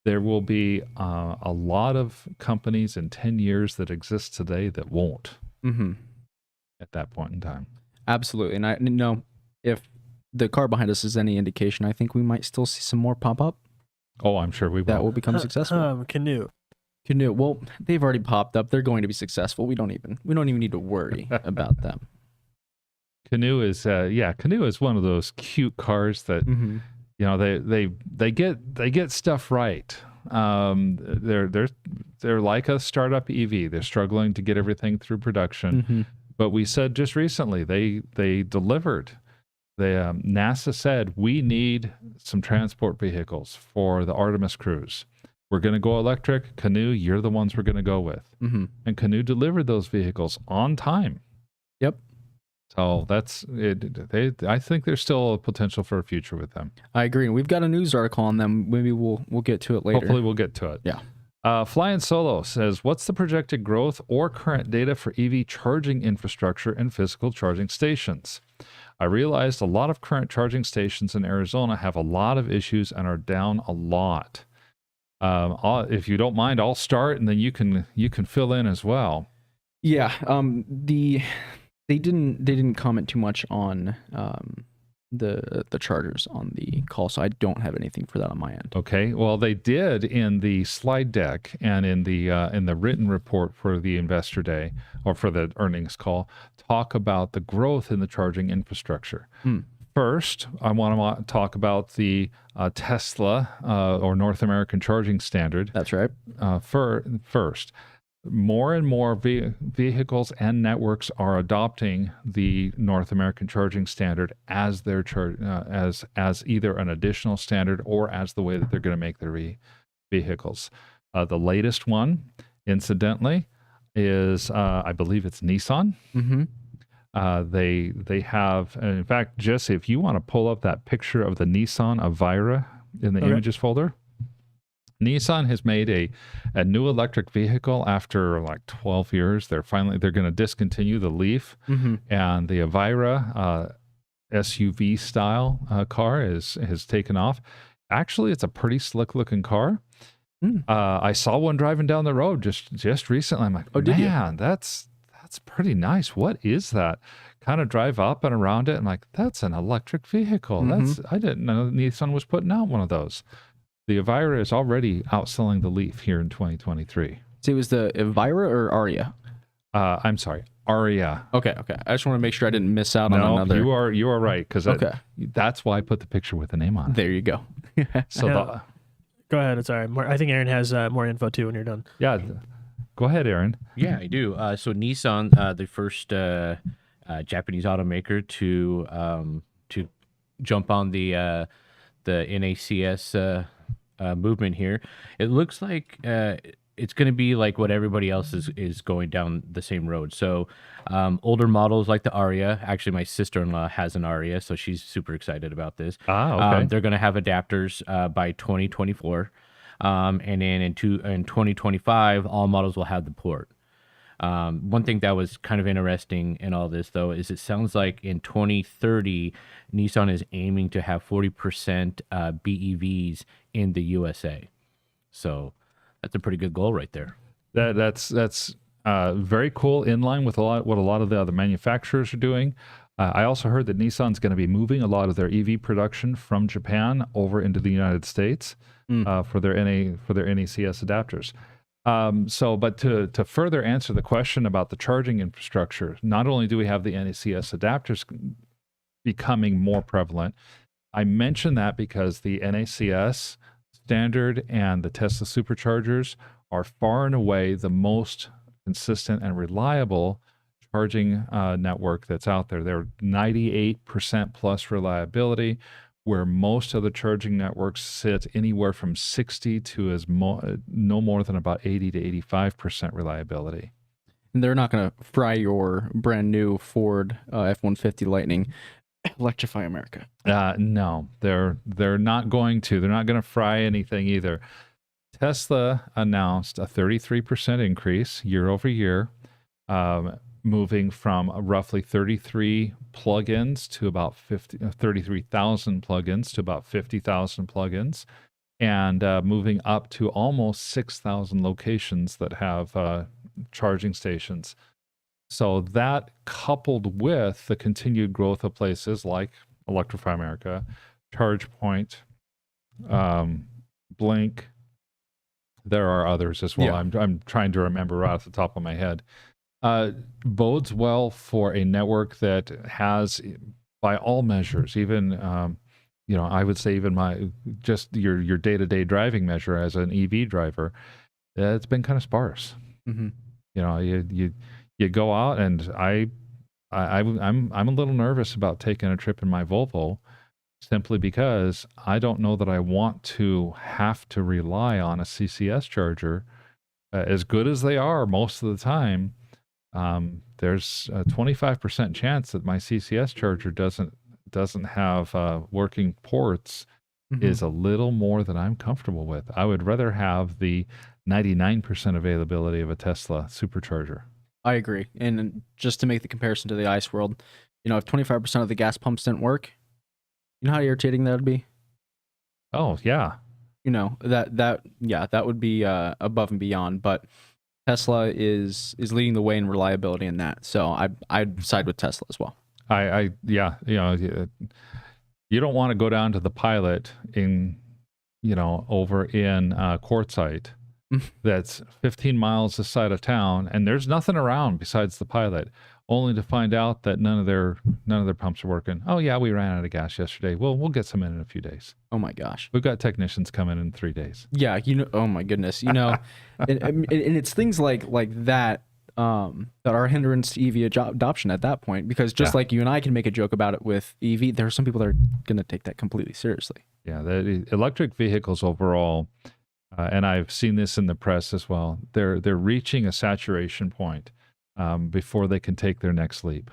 There will be a lot of companies in 10 years that exist today that won't at that point in time. Absolutely. And I know if the car behind us is any indication, I think we might still see some more pop up. Oh, I'm sure we will. That will become successful. Canoe. Well, they've already popped up. They're going to be successful. We don't even need to worry about them. Canoe is Canoe is one of those cute cars that you know they get stuff right. They're like a startup EV. They're struggling to get everything through production. But we said just recently they delivered. NASA said we need some transport vehicles for the Artemis cruise. We're going to go electric. Canoe, you're the ones we're going to go with. And Canoe delivered those vehicles on time. Yep. So that's it. I think there's still a potential for a future with them. I agree. And we've got a news article on them. Maybe we'll get to it later. Hopefully we'll get to it. Yeah. Flying Solo says, what's the projected growth or current data for EV charging infrastructure and physical charging stations? I realized a lot of current charging stations in Arizona have a lot of issues and are down a lot. If you don't mind, I'll start and then you can fill in as well. Yeah. They didn't comment too much on the chargers on the call, so I don't have anything for that on my end. Okay. Well, they did in the slide deck and in the written report for the investor day or for the earnings call talk about the growth in the charging infrastructure. First, I want to talk about the Tesla or North American Charging Standard. That's right. First, more and more vehicles and networks are adopting the North American Charging Standard as their as either an additional standard or as the way that they're going to make their vehicles. The latest one, incidentally, is I believe it's Nissan. They have, and in fact, Jesse, if you want to pull up that picture of the Nissan Avira in the images folder, Nissan has made a new electric vehicle after like 12 years. They're going to discontinue the Leaf, and the Avira SUV style car has taken off. Actually, it's a pretty slick looking car. I saw one driving down the road just recently. I'm like, man, that's pretty nice. What is that? Kind of drive up and around it. I'm like, that's an electric vehicle. I didn't know Nissan was putting out one of those. The Avira is already outselling the Leaf here in 2023. So it was the Avira or Aria? I'm sorry, Aria. Okay. I just want to make sure I didn't miss out on another. You are right, because that's why I put the picture with the name on it. There you go. So go ahead. It's all right. I think Aaron has more info too when you're done. Yeah. Go ahead, Aaron. Yeah, I do. So Nissan, the first Japanese automaker to jump on the NACS movement here. It looks like it's going to be like what everybody else is going down the same road. So older models like the Aria. Actually, my sister-in-law has an Aria, so she's super excited about this. Okay. They're going to have adapters by 2024. And then in 2025, all models will have the port. One thing that was kind of interesting in all this, though, is it sounds like in 2030, Nissan is aiming to have 40% BEVs in the USA. So that's a pretty good goal right there. That's very cool, in line with what a lot of the other manufacturers are doing. I also heard that Nissan's going to be moving a lot of their EV production from Japan over into the United States for their NACS adapters. But to further answer the question about the charging infrastructure, not only do we have the NACS adapters becoming more prevalent, I mention that because the NACS standard and the Tesla superchargers are far and away the most consistent and reliable charging network that's out there. They're 98% plus reliability, where most of the charging networks sit anywhere from 60 to no more than about 80 to 85% reliability. And they're not going to fry your brand new Ford F-150 Lightning Electrify America. No, they're not going to. They're not going to fry anything either. Tesla announced a 33% increase year over year, moving from roughly 33 plugins to about 33,000 plugins to about 50,000 plugins, and moving up to almost 6,000 locations that have charging stations. So that, coupled with the continued growth of places like Electrify America, ChargePoint, Blink, there are others as well. Yeah. I'm trying to remember right off the top of my head. Bodes well for a network that has, by all measures, even I would say even your day-to-day driving measure as an EV driver, it's been kind of sparse. Mm-hmm. You go out, and I'm a little nervous about taking a trip in my Volvo, simply because I don't know that I want to have to rely on a CCS charger. As good as they are most of the time, there's a 25% chance that my CCS charger doesn't have working ports. Mm-hmm. Is a little more than I'm comfortable with. I would rather have the 99% availability of a Tesla supercharger. I agree. And just to make the comparison to the ICE world, if 25% of the gas pumps didn't work, you know how irritating that would be? Oh, yeah. That would be above and beyond. But Tesla is leading the way in reliability in that. So I'd side with Tesla as well. You don't want to go down to the Pilot over in Quartzsite. That's 15 miles this side of town, and there's nothing around besides the Pilot, only to find out that none of their pumps are working. Oh yeah, we ran out of gas yesterday. We'll get some in a few days. Oh my gosh, we've got technicians coming in 3 days. Yeah, oh my goodness, and it's things like that that are hindrance to EV adoption at that point, because just like you and I can make a joke about it with EV, there are some people that are going to take that completely seriously. Yeah, the electric vehicles overall. And I've seen this in the press as well. They're reaching a saturation point before they can take their next leap.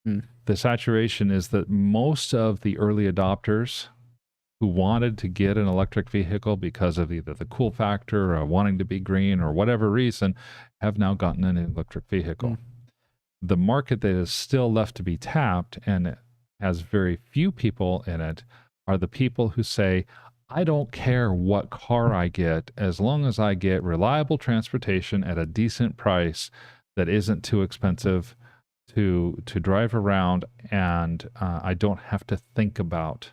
The saturation is that most of the early adopters who wanted to get an electric vehicle because of either the cool factor or wanting to be green or whatever reason have now gotten an electric vehicle. The market that is still left to be tapped, and has very few people in it, are the people who say, I don't care what car I get, as long as I get reliable transportation at a decent price that isn't too expensive to drive around, and I don't have to think about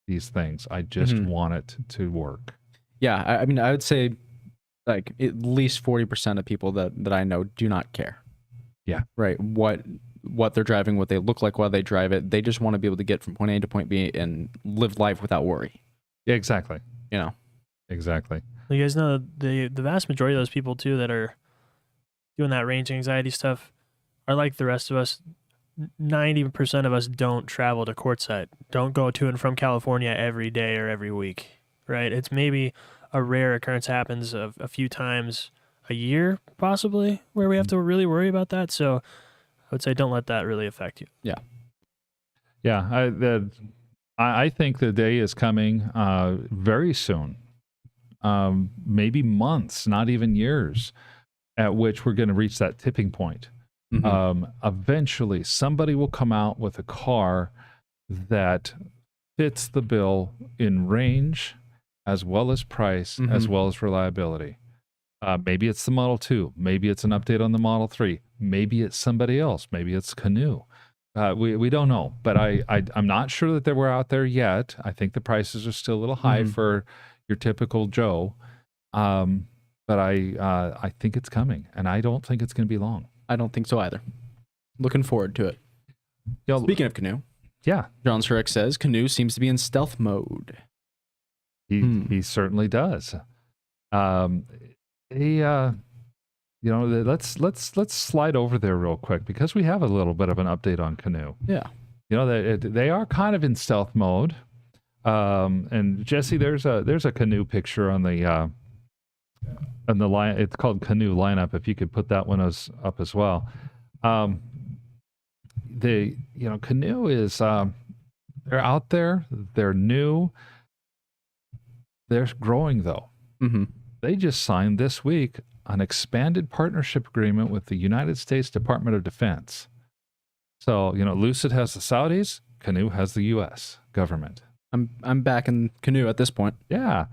these things. I just want it to work. Yeah, I mean, I would say like at least 40% of people that I know do not care. Yeah. Right. What they're driving, what they look like while they drive it. They just want to be able to get from point A to point B and live life without worry. Yeah, exactly. Exactly. You guys know the vast majority of those people too that are doing that range anxiety stuff are like the rest of us. 90% of us don't travel to Quartzsite, don't go to and from California every day or every week, right? It's maybe a rare occurrence, happens a few times a year possibly, where we have to really worry about that. So I would say don't let that really affect you. Yeah, I think the day is coming very soon, maybe months, not even years, at which we're going to reach that tipping point. Eventually, somebody will come out with a car that fits the bill in range, as well as price, as well as reliability. Maybe it's the Model 2. Maybe it's an update on the Model 3. Maybe it's somebody else. Maybe it's Canoo. We don't know, but I'm not sure that they were out there yet. I think the prices are still a little high for your typical Joe, but I think it's coming, and I don't think it's going to be long. I don't think so either. Looking forward to it. Speaking of Canoo, John Shrek says Canoo seems to be in stealth mode. He certainly does. Let's slide over there real quick, because we have a little bit of an update on Canoo. Yeah. They are kind of in stealth mode. And Jesse, there's a Canoo picture on the line. It's called Canoo lineup. If you could put that one up as well. Canoo is They're out there. They're new. They're growing, though. Mm-hmm. They just signed this week an expanded partnership agreement with the United States Department of Defense. So, Lucid has the Saudis, Canoo has the U.S. government. I'm back in Canoo at this point. Yeah.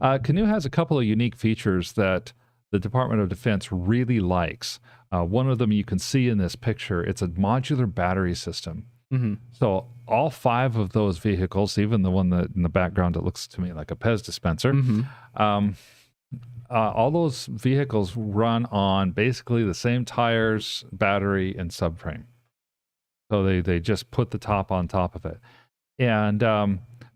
Canoo has a couple of unique features that the Department of Defense really likes. One of them you can see in this picture. It's a modular battery system. Mm-hmm. So all 5 of those vehicles, even the one that in the background, it looks to me like a Pez dispenser, all those vehicles run on basically the same tires, battery, and subframe. So they just put the top on top of it. And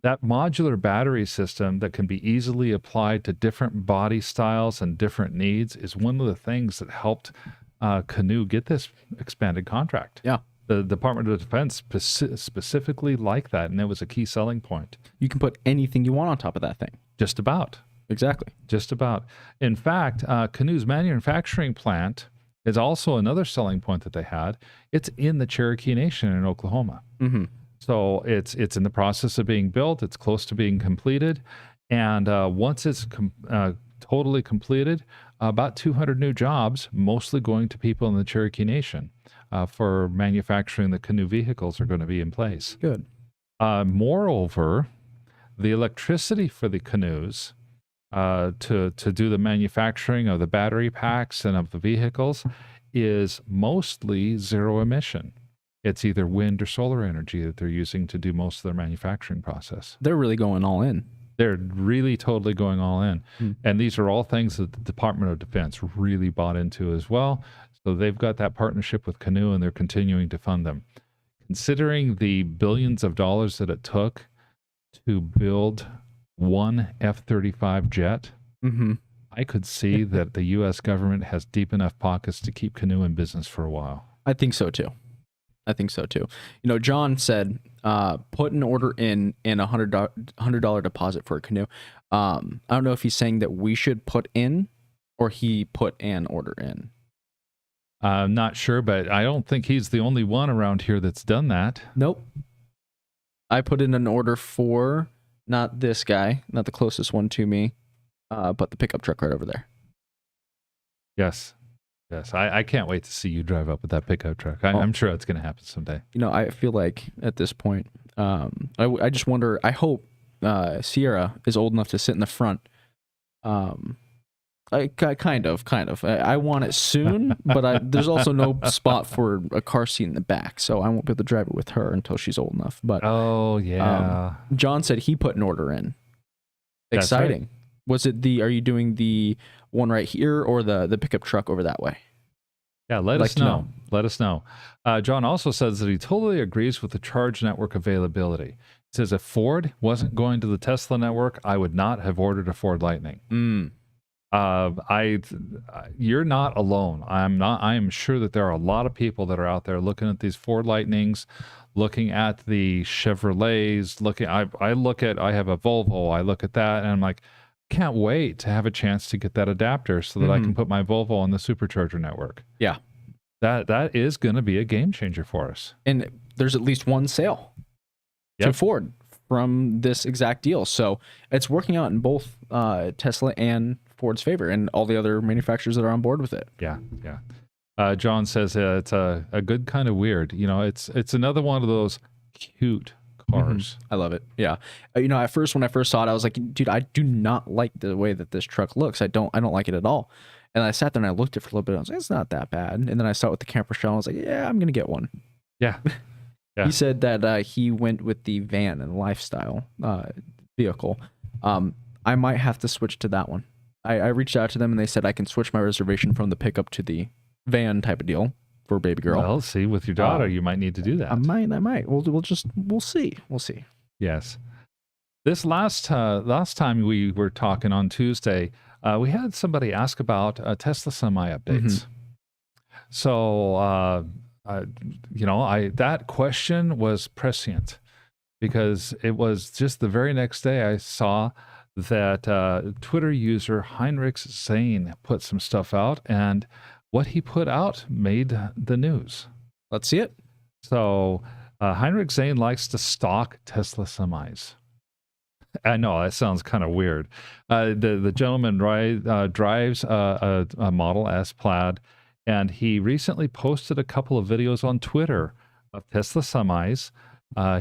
that modular battery system that can be easily applied to different body styles and different needs is one of the things that helped Canoo get this expanded contract. Yeah. The Department of Defense specifically liked that, and it was a key selling point. You can put anything you want on top of that thing. Just about. Exactly. Just about. In fact, Canoo's manufacturing plant is also another selling point that they had. It's in the Cherokee Nation in Oklahoma. Mm-hmm. So it's in the process of being built. It's close to being completed. And once it's totally completed, about 200 new jobs, mostly going to people in the Cherokee Nation for manufacturing the Canoo vehicles are going to be in place. Good. Moreover, the electricity for the Canoos to do the manufacturing of the battery packs and of the vehicles is mostly zero emission. It's either wind or solar energy that they're using to do most of their manufacturing process. They're really going all in. They're really totally going all in. And these are all things that the Department of Defense really bought into as well. So they've got that partnership with Canoo, and they're continuing to fund them. Considering the billions of dollars that it took to build one F-35 jet, I could see that the U.S. government has deep enough pockets to keep Canoo in business for a while. I think so too. John said, put an order in and $100 deposit for a Canoo. I don't know if he's saying that we should put in or he put an order in. I'm not sure, but I don't think he's the only one around here that's done that. Nope. I put in an order for not this guy, not the closest one to me, but the pickup truck right over there. Yes. I can't wait to see you drive up with that pickup truck. I'm sure it's going to happen someday. I feel like at this point, I just wonder, I hope Sierra is old enough to sit in the front. Kind of. I want it soon, but there's also no spot for a car seat in the back, so I won't be able to drive it with her until she's old enough. But John said he put an order in. Exciting. Right. Was it are you doing the one right here or the pickup truck over that way? Yeah, let us know. Let us know. John also says that he totally agrees with the charge network availability. He says if Ford wasn't going to the Tesla network, I would not have ordered a Ford Lightning. You're not alone. I am sure that there are a lot of people that are out there looking at these Ford Lightnings, looking at the Chevrolets, I have a Volvo, I look at that and I'm like, can't wait to have a chance to get that adapter so that I can put my Volvo on the supercharger network. Yeah. That is going to be a game changer for us. And there's at least one sale to Ford from this exact deal. So it's working out in both Tesla and Ford's favor and all the other manufacturers that are on board with it. Yeah. John says it's a good kind of weird. It's another one of those cute cars. I love it. Yeah. At first, when I first saw it, I was like, dude, I do not like the way that this truck looks. I don't like it at all. And I sat there and I looked at it for a little bit. I was like, it's not that bad. And then I saw it with the camper shell. I was like, yeah, I'm going to get one. Yeah. He said that he went with the van and lifestyle vehicle. I might have to switch to that one. I reached out to them and they said I can switch my reservation from the pickup to the van type of deal for baby girl. Well, see, with your daughter, you might need to do that. I might. We'll see. Yes. This last time we were talking on Tuesday, we had somebody ask about Tesla Semi updates. So, that question was prescient because it was just the very next day I saw that Twitter user Heinrich Zane put some stuff out, and what he put out made the news. Let's see it. So Heinrich Zane likes to stalk Tesla semis. I know that sounds kind of weird. The gentleman drives a Model S Plaid, and he recently posted a couple of videos on Twitter of Tesla semis.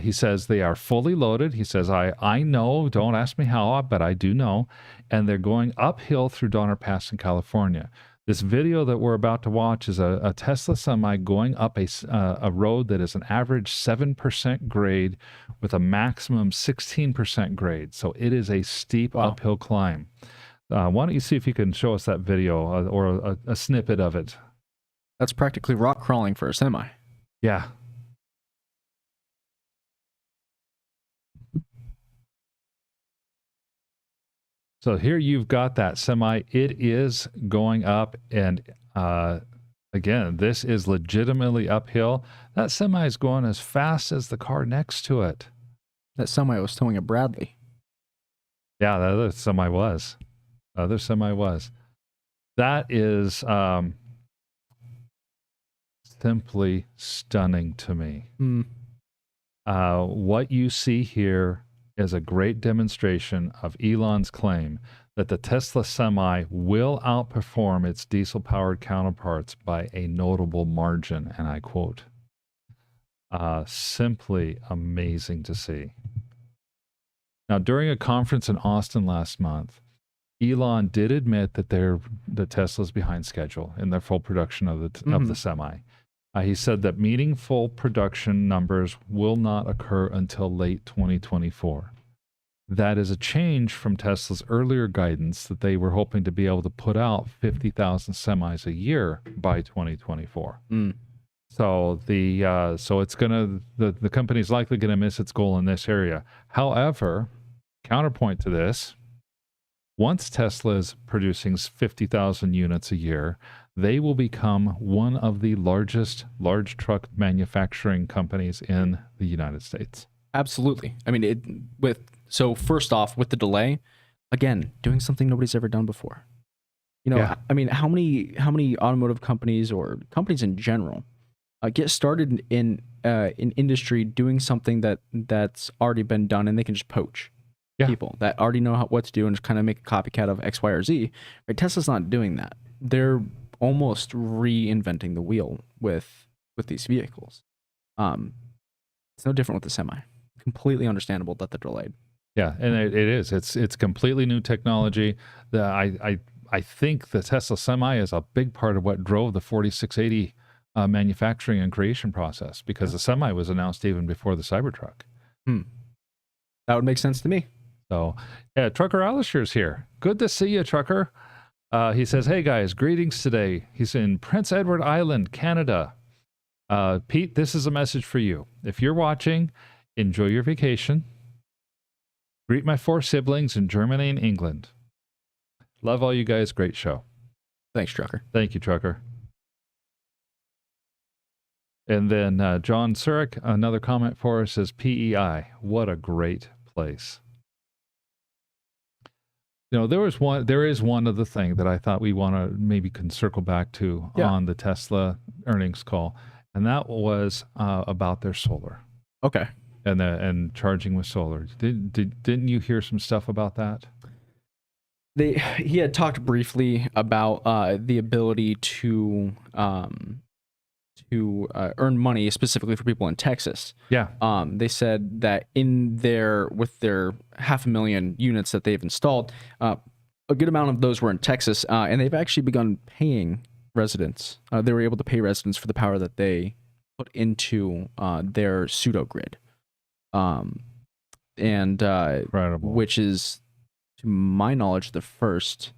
He says they are fully loaded. He says, I know, don't ask me how, but I do know. And they're going uphill through Donner Pass in California. This video that we're about to watch is a Tesla semi going up a road that is an average 7% grade with a maximum 16% grade. So it is a steep uphill climb. Why don't you see if you can show us that video or a snippet of it? That's practically rock crawling for a semi. Yeah. So here you've got that semi. It is going up, and again, this is legitimately uphill. That semi is going as fast as the car next to it. That semi was towing a Bradley. Yeah, the other semi was. That is simply stunning to me. What you see here is a great demonstration of Elon's claim that the Tesla Semi will outperform its diesel-powered counterparts by a notable margin, and I quote. Simply amazing to see. Now, during a conference in Austin last month, Elon did admit that the Tesla's behind schedule in their full production of the Semi. He said that meaningful production numbers will not occur until late 2024. That is a change from Tesla's earlier guidance that they were hoping to be able to put out 50,000 semis a year by 2024. So it's the company's likely gonna miss its goal in this area. However, counterpoint to this, once Tesla is producing 50,000 units a year, they will become one of the largest large truck manufacturing companies in the United States. Absolutely. I mean, so first off, with the delay, again, doing something nobody's ever done before. You know, I mean, how many automotive companies or companies in general get started in industry doing something that's already been done, and they can just poach people that already know what to do and just kind of make a copycat of X, Y, or Z. Right? Tesla's not doing that. They're almost reinventing the wheel with these vehicles. It's no different with the semi. Completely understandable that they're delayed. Yeah, and it is. It's completely new technology. I think the Tesla Semi is a big part of what drove the 4680 manufacturing and creation process, because the Semi was announced even before the Cybertruck. That would make sense to me. So, Trucker Alisher's here. Good to see you, Trucker. He says, hey guys, greetings today. He's in Prince Edward Island, Canada. Pete, this is a message for you. If you're watching, enjoy your vacation. Greet my 4 siblings in Germany and England. Love all you guys. Great show. Thanks, Trucker. Thank you, Trucker. And then John Surik, another comment for us, says PEI. What a great place. You know, there is one other thing that I thought we want to maybe can circle back to on the Tesla earnings call, and that was about their solar. Okay. And charging with solar. Didn't you hear some stuff about that? He had talked briefly about the ability to earn money specifically for people in Texas. Yeah. They said that with their 500,000 units that they've installed, a good amount of those were in Texas, and they've actually begun paying residents. They were able to pay residents for the power that they put into their pseudo grid. Incredible. Which is, to my knowledge, the first.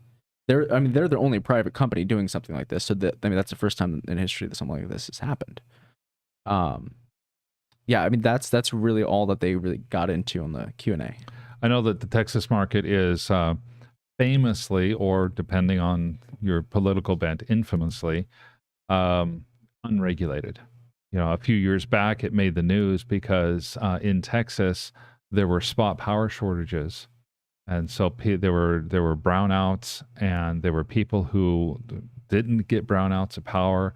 They're the only private company doing something like this. So that's the first time in history that something like this has happened. Yeah, I mean that's really all that they really got into on the Q&A. I know that the Texas market is famously, or depending on your political bent, infamously unregulated. You know, a few years back, it made the news because in Texas there were spot power shortages, and so there were brownouts, and there were people who didn't get brownouts of power.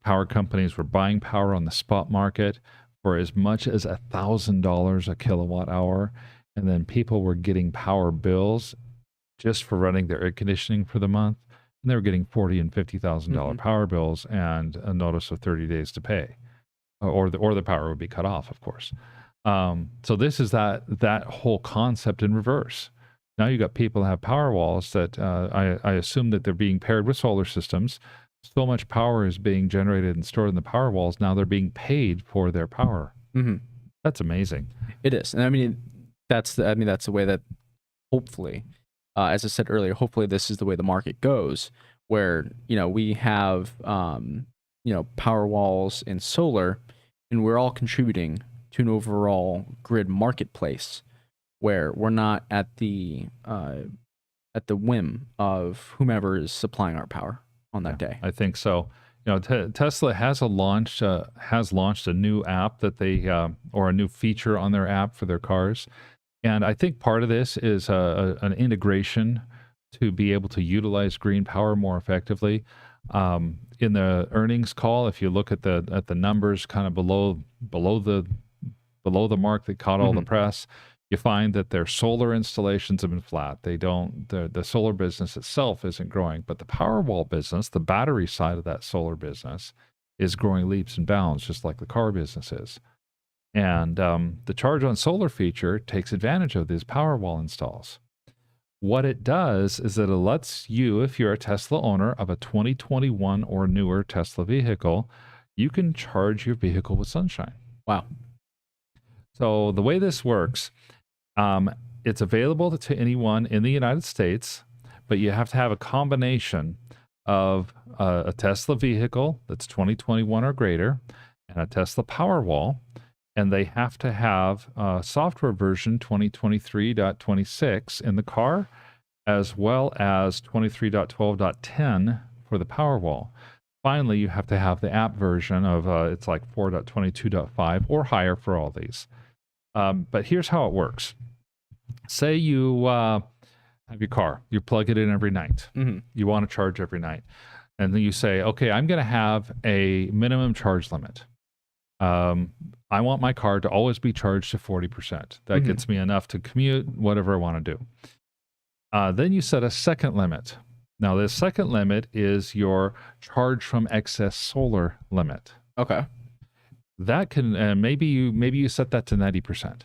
Power companies were buying power on the spot market for as much as $1,000 a kilowatt hour. And then people were getting power bills just for running their air conditioning for the month. And they were getting $40,000 and $50,000 power bills and a notice of 30 days to pay, or the power would be cut off, of course. So this is that whole concept in reverse. Now you got people that have power walls that I assume that they're being paired with solar systems. So much power is being generated and stored in the power walls. Now they're being paid for their power. That's amazing. It is, and I mean that's the way that hopefully, as I said earlier, hopefully this is the way the market goes, where we have power walls and solar, and we're all contributing to an overall grid marketplace where we're not at the whim of whomever is supplying our power on that day. I think so. Tesla has launched a new app that they or a new feature on their app for their cars, and I think part of this is an integration to be able to utilize green power more effectively. In the earnings call, if you look at the numbers kind of below the mark that caught all the press, you find that their solar installations have been flat. The solar business itself isn't growing, but the Powerwall business, the battery side of that solar business, is growing leaps and bounds, just like the car business is. And the Charge on Solar feature takes advantage of these Powerwall installs. What it does is that it lets you, if you're a Tesla owner of a 2021 or newer Tesla vehicle, you can charge your vehicle with sunshine. Wow. So the way this works, it's available to anyone in the United States, but you have to have a combination of a Tesla vehicle that's 2021 or greater and a Tesla Powerwall, and they have to have software version 2023.26 in the car, as well as 23.12.10 for the Powerwall. Finally, you have to have the app version of it's like 4.22.5 or higher for all these. But here's how it works. Say you have your car, you plug it in every night. You want to charge every night. And then you say, okay, I'm going to have a minimum charge limit. I want my car to always be charged to 40%. That gets me enough to commute, whatever I want to do. Then you set a second limit. Now, the second limit is your charge from excess solar limit. Okay. That can, maybe you set that to 90%.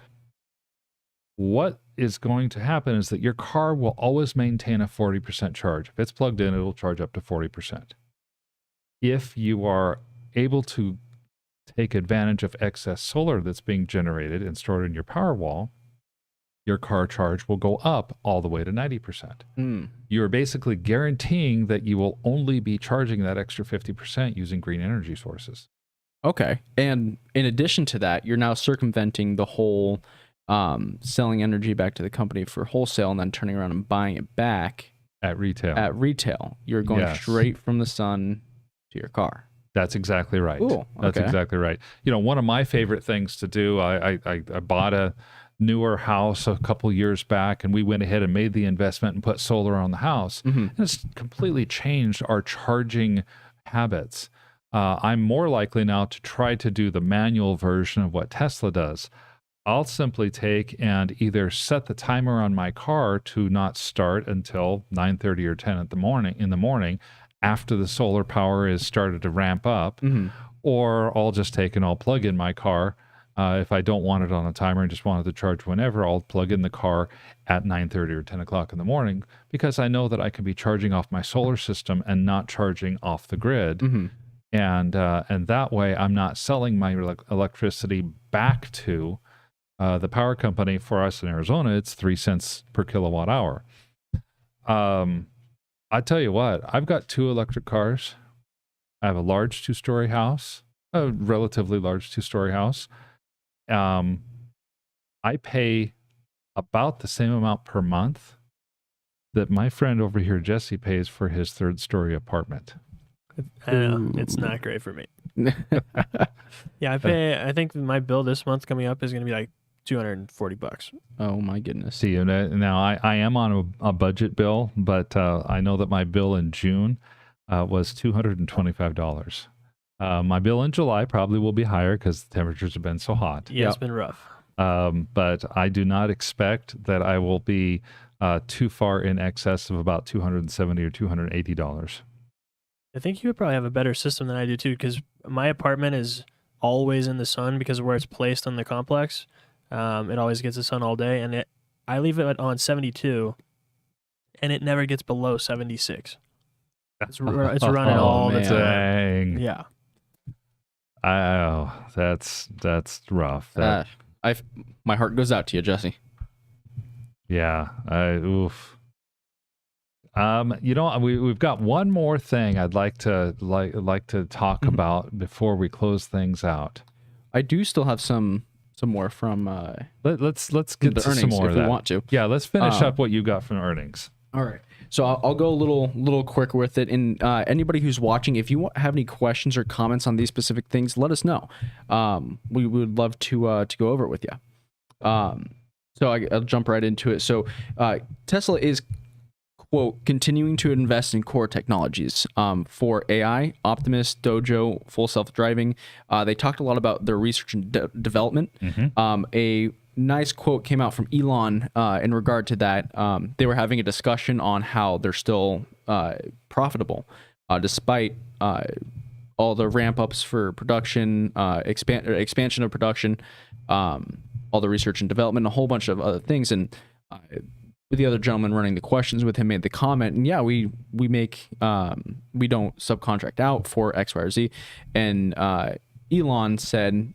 What is going to happen is that your car will always maintain a 40% charge. If it's plugged in, it'll charge up to 40%. If you are able to take advantage of excess solar that's being generated and stored in your Powerwall, your car charge will go up all the way to 90%. You're basically guaranteeing that you will only be charging that extra 50% using green energy sources. Okay. And in addition to that, you're now circumventing the whole selling energy back to the company for wholesale and then turning around and buying it back at retail. You're going straight from the sun to your car. That's exactly right. Cool. That's exactly right. One of my favorite things to do, I bought a newer house a couple years back, and we went ahead and made the investment and put solar on the house. And it's completely changed our charging habits. I'm more likely now to try to do the manual version of what Tesla does. I'll simply take and either set the timer on my car to not start until 9:30 or 10 in the morning after the solar power is started to ramp up, or I'll just take and I'll plug in my car. If I don't want it on a timer and just wanted to charge whenever, I'll plug in the car at 9:30 or 10 o'clock in the morning, because I know that I can be charging off my solar system and not charging off the grid. And that way I'm not selling my electricity back to the power company. For us in Arizona, it's 3 cents per kilowatt hour. I tell you what, I've got 2 electric cars. I have a large 2-story house, a relatively large 2-story house. I pay about the same amount per month that my friend over here, Jesse, pays for his 3rd-story apartment. I know, it's not great for me. Yeah, I think my bill this month coming up is going to be like $240. Oh my goodness. See, now I am on a budget bill, but I know that my bill in June was $225. My bill in July probably will be higher because the temperatures have been so hot. Yeah, it's Yep. been rough. But I do not expect that I will be too far in excess of about $270 or $280. I think you would probably have a better system than I do too, because my apartment is always in the sun because of where it's placed on the complex. It always gets the sun all day, and I leave it on 72, and it never gets below 76. It's running Oh, all the man. time. dang. Yeah. Oh, that's rough. That, My heart goes out to you, Jesse. yeah. Oof. We've got one more thing I'd like to talk about before we close things out. I do still have some more from Let's get the to some earnings more if of we that. want to. Yeah, let's finish up what you got from earnings. All right. So I'll go a little quicker with it. And anybody who's watching, if you have any questions or comments on these specific things, let us know. We would love to go over it with you. So I'll jump right into it. So Tesla is, quote, continuing to invest in core technologies for AI, Optimus, Dojo, full self-driving. They talked a lot about their research and development. A nice quote came out from Elon in regard to that. They were having a discussion on how they're still profitable despite all the ramp ups for production, expansion of production, all the research and development, a whole bunch of other things. And the other gentleman running the questions with him made the comment, and yeah, we make we don't subcontract out for X, Y, or Z. And Elon said,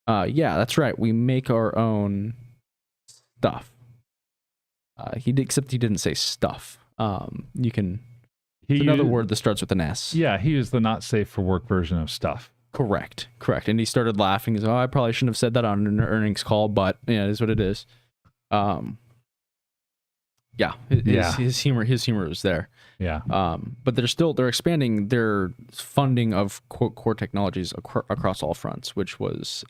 yeah, that's right, we make our own stuff. Except he didn't say stuff. You can it's another word that starts with an S. Yeah, he used the not safe for work version of stuff. Correct. And he started laughing. He's, I probably shouldn't have said that on an earnings call, but yeah, it is what it is. Yeah, his humor was there. Yeah. But they're expanding their funding of core technologies across all fronts, which was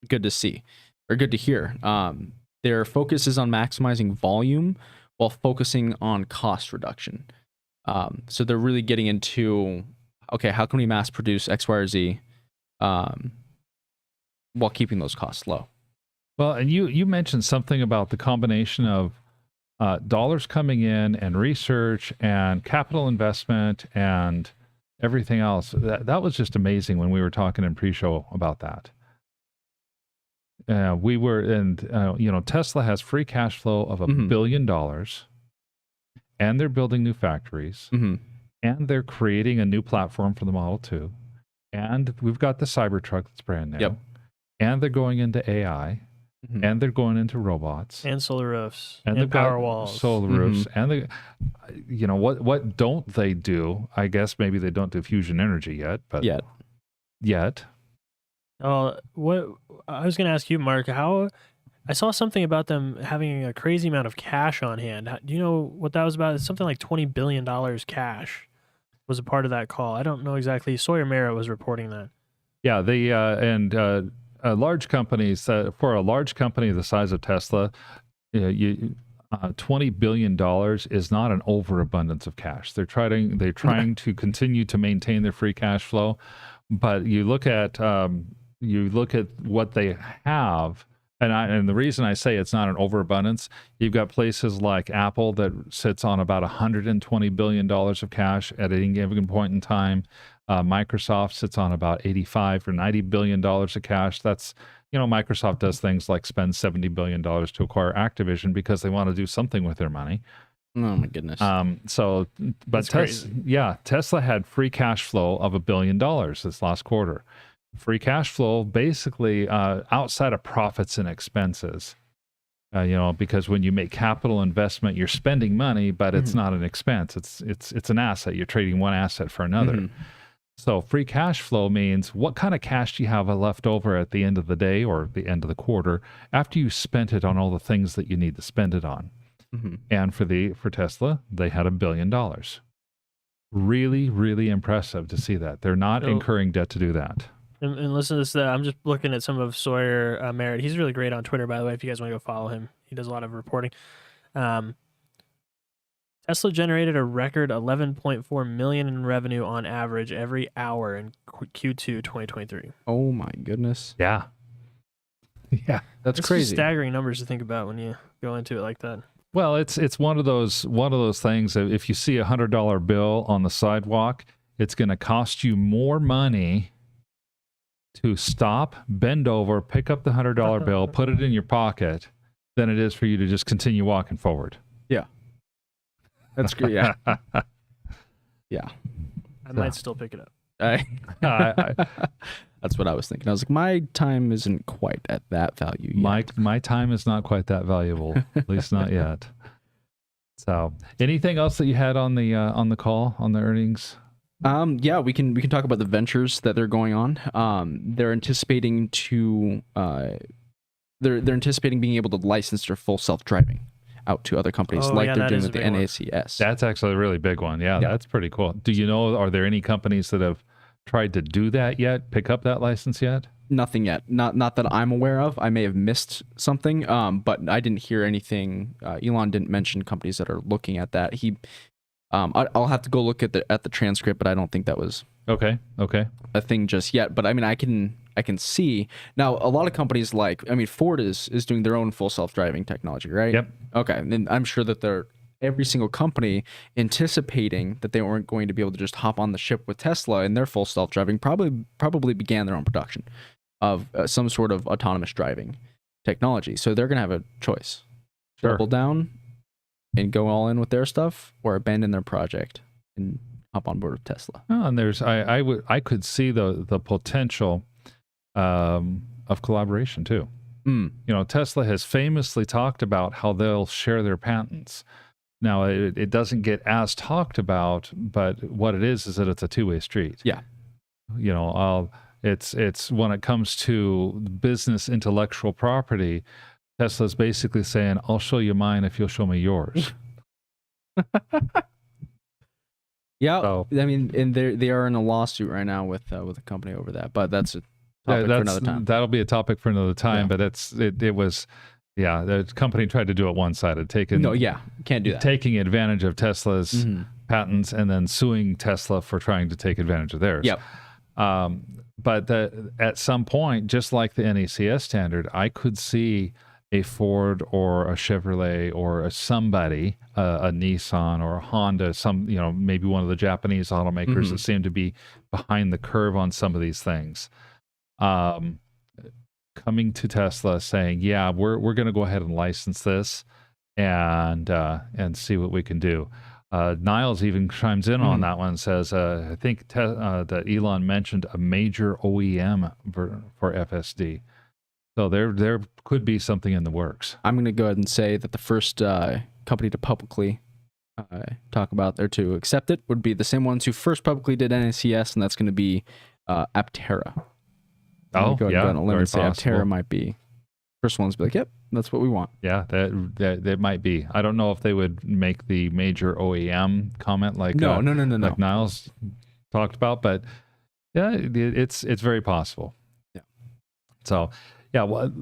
good to see or good to hear. Their focus is on maximizing volume while focusing on cost reduction. So they're really getting into, okay, how can we mass produce X, Y, or Z while keeping those costs low? Well, and you mentioned something about the combination of dollars coming in and research and capital investment and everything else. That was just amazing when we were talking in pre-show about that. Tesla has free cash flow of $1 billion, and they're building new factories, and they're creating a new platform for the Model 2, and we've got the Cybertruck that's brand new, and they're going into AI. And they're going into robots and solar roofs and power walls, solar roofs, and they, what don't they do? I guess maybe they don't do fusion energy yet, but yet. Oh, what I was going to ask you, Mark, how I saw something about them having a crazy amount of cash on hand. Do you know what that was about? It's something like $20 billion cash was a part of that call. I don't know exactly. Sawyer Merritt was reporting that. Yeah, large companies, for a large company the size of Tesla, $20 billion is not an overabundance of cash. They're trying to continue to maintain their free cash flow, but you look at what they have, and the reason I say it's not an overabundance, you've got places like Apple that sits on about $120 billion of cash at any given point in time. Microsoft sits on about $85 or $90 billion of cash. That's, Microsoft does things like spend $70 billion to acquire Activision because they want to do something with their money. Oh my goodness. Tesla had free cash flow of $1 billion this last quarter. Free cash flow basically outside of profits and expenses. Because when you make capital investment, you're spending money, but it's not an expense. It's an asset. You're trading one asset for another. So free cash flow means what kind of cash do you have left over at the end of the day or the end of the quarter after you spent it on all the things that you need to spend it on. And for Tesla, they had $1 billion. Really, really impressive to see that. They're not incurring debt to do that. And listen to this. I'm just looking at some of Sawyer Merritt. He's really great on Twitter, by the way, if you guys want to go follow him. He does a lot of reporting. Tesla generated a record 11.4 million in revenue on average every hour in Q2 2023. Oh my goodness. Yeah. Yeah. That's It's crazy. just staggering numbers to think about when you go into it like that. Well, it's one of those things that if you see $100 bill on the sidewalk, it's going to cost you more money to stop, bend over, pick up the $100 bill, put it in your pocket, than it is for you to just continue walking forward. Yeah. That's great. Yeah. Yeah. I might still pick it up. That's what I was thinking. I was like, my time isn't quite at that value yet. My time is not quite that valuable, at least not yet. So, anything else that you had on the call on the earnings? Yeah, we can talk about the ventures that they're going on. They're anticipating they're anticipating being able to license their full self-driving out to other companies like they're doing with the NACS. That's actually a really big one. Yeah, that's pretty cool. Do you know, are there any companies that have tried to do that yet, pick up that license yet? Nothing yet. Not that I'm aware of. I may have missed something, but I didn't hear anything. Elon didn't mention companies that are looking at that. I'll have to go look at the transcript, but I don't think that was okay a thing just yet. But I mean, I can see now a lot of companies Ford is doing their own full self-driving technology, right? Yep. Okay, and I'm sure that every single company anticipating that they weren't going to be able to just hop on the ship with Tesla and their full self-driving probably began their own production of some sort of autonomous driving technology. So they're going to have a choice. Sure. Double down and go all in with their stuff, or abandon their project and hop on board with Tesla. Oh, and I could see the potential of collaboration too. You know, Tesla has famously talked about how they'll share their patents. Now, it doesn't get as talked about, but what it is that it's a two-way street. Yeah. You know, it's when it comes to business intellectual property, Tesla's basically saying, I'll show you mine if you'll show me yours. Yeah. So, I mean, and they are in a lawsuit right now with a company over that, but that's a topic for another time. That'll be a topic for another time, but it was, the company tried to do it one-sided, can't do that. Taking advantage of Tesla's patents and then suing Tesla for trying to take advantage of theirs. Yep. But at some point, just like the NACS standard, I could see a Ford or a Chevrolet or a Nissan or a Honda, maybe one of the Japanese automakers that seem to be behind the curve on some of these things, coming to Tesla saying, yeah, we're going to go ahead and license this and see what we can do. Niles even chimes in on that one and says, I think that Elon mentioned a major OEM for FSD. So there could be something in the works. I'm going to go ahead and say that the first company to publicly talk about or to accept it would be the same ones who first publicly did NACS, and that's going to be Aptera. Oh, go yeah, ahead and let me say Aptera might be first ones to be like, yep, that's what we want. Yeah, that might be. I don't know if they would make the major OEM comment like no. like Niles talked about, but yeah, it's very possible. Yeah. So. Yeah, well,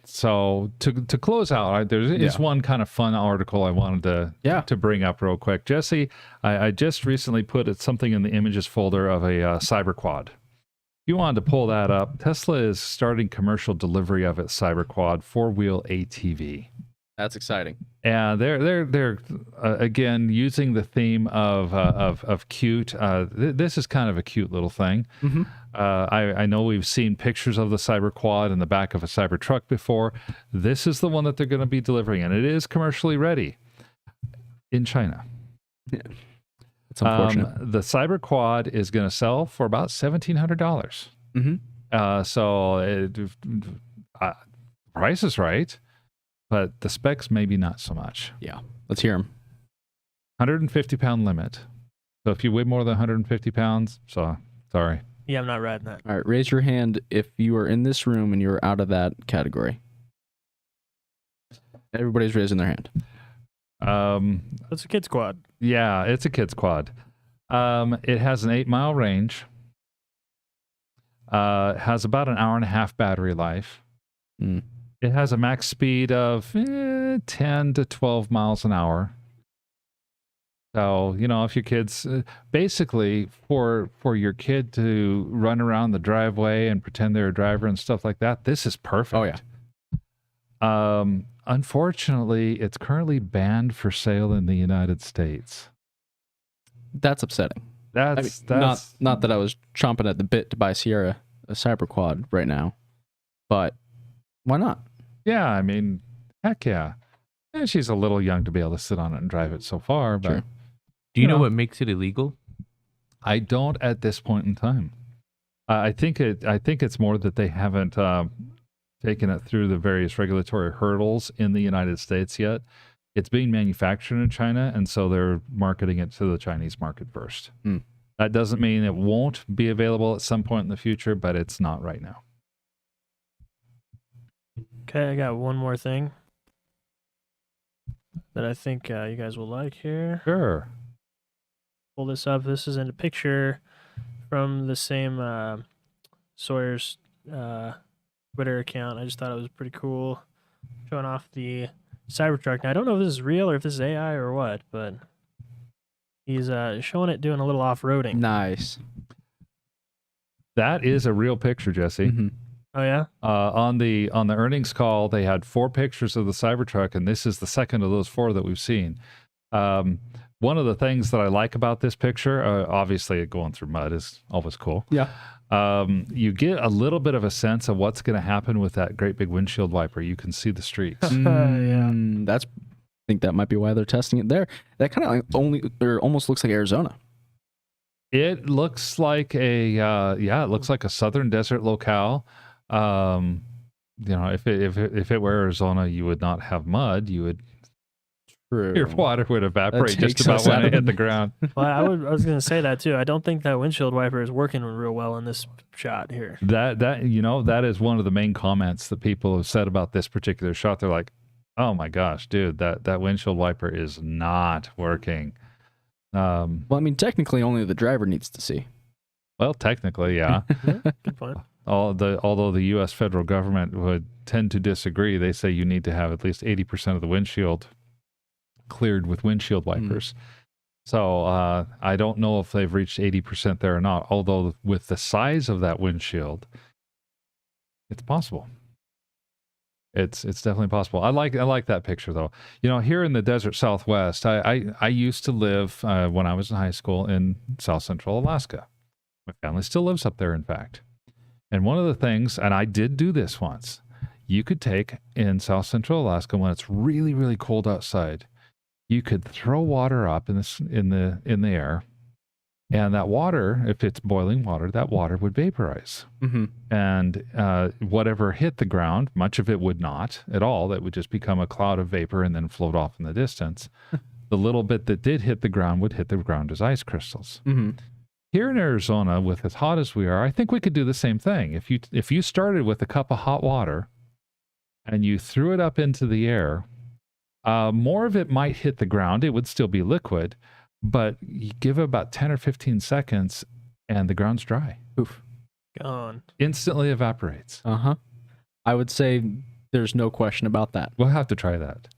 so to close out, there is one kind of fun article I wanted to bring up real quick. Jesse, I just recently put something in the images folder of a cyber quad. If you wanted to pull that up, Tesla is starting commercial delivery of its cyber quad 4-wheel ATV. That's exciting. And they're again using the theme of cute. This is kind of a cute little thing. I know we've seen pictures of the cyber quad in the back of a cyber truck before. This is the one that they're going to be delivering, and it is commercially ready in China. Yeah, it's unfortunate. The cyber quad is going to sell for about $1,700. So price is right. But the specs, maybe not so much. Yeah, let's hear them. 150-pound limit. So if you weigh more than 150 pounds, sorry. Yeah, I'm not riding that. All right, raise your hand if you are in this room and you're out of that category. Everybody's raising their hand. It's a kid's quad. Yeah, it's a kid's quad. It has an 8-mile range. Has about an hour-and-a-half battery life. It has a max speed of 10 to 12 miles an hour. So, if your kids basically for your kid to run around the driveway and pretend they're a driver and stuff like that, this is perfect. Oh, yeah. Unfortunately, it's currently banned for sale in the United States. That's upsetting. That's Not that I was chomping at the bit to buy Sierra a Cyber Quad right now, but why not? Yeah, I mean, heck yeah. And she's a little young to be able to sit on it and drive it so far, but Sure. Do you know what makes it illegal? I don't at this point in time. I think it's more that they haven't taken it through the various regulatory hurdles in the United States yet. It's being manufactured in China, and so they're marketing it to the Chinese market first. That doesn't mean it won't be available at some point in the future, but it's not right now. Okay, I got one more thing that I think you guys will like here. Sure. Pull this up. This is in a picture from the same Sawyer's Twitter account. I just thought it was pretty cool, showing off the Cybertruck. Now, I don't know if this is real or if this is AI or what, but he's showing it doing a little off-roading. Nice. That is a real picture, Jesse. Mm-hmm. Oh, yeah? On the earnings call, they had 4 pictures of the Cybertruck, and this is the second of those 4 that we've seen. One of the things that I like about this picture, obviously going through mud is always cool. Yeah. You get a little bit of a sense of what's going to happen with that great big windshield wiper. You can see the streaks. Yeah. I think that might be why they're testing it there. That kind of almost looks like Arizona. It looks like it looks like a southern desert locale. If it were Arizona, you would not have mud. You would your water would evaporate just about when it hit the ground. Well, I was going to say that too. I don't think that windshield wiper is working real well in this shot here. That is one of the main comments that people have said about this particular shot. They're like, "Oh my gosh, dude, that windshield wiper is not working." Well, I mean, technically, only the driver needs to see. Well, technically, yeah. Good point. Although the U.S. federal government would tend to disagree, they say you need to have at least 80% of the windshield cleared with windshield wipers. So I don't know if they've reached 80% there or not. Although with the size of that windshield, it's possible. It's definitely possible. I like that picture though. Here in the desert Southwest, I used to live when I was in high school in South Central Alaska. My family still lives up there, in fact. And one of the things, and I did do this once, you could take in South Central Alaska when it's really, really cold outside, you could throw water up in the air, and that water, if it's boiling water, that water would vaporize. Mm-hmm. And whatever hit the ground, much of it would not at all. That would just become a cloud of vapor and then float off in the distance. The little bit that did hit the ground would hit the ground as ice crystals. Mm-hmm. Here in Arizona, with as hot as we are, I think we could do the same thing. If you started with a cup of hot water and you threw it up into the air, more of it might hit the ground. It would still be liquid, but you give it about 10 or 15 seconds and the ground's dry. Oof. Gone. Instantly evaporates. Uh-huh. I would say there's no question about that. We'll have to try that.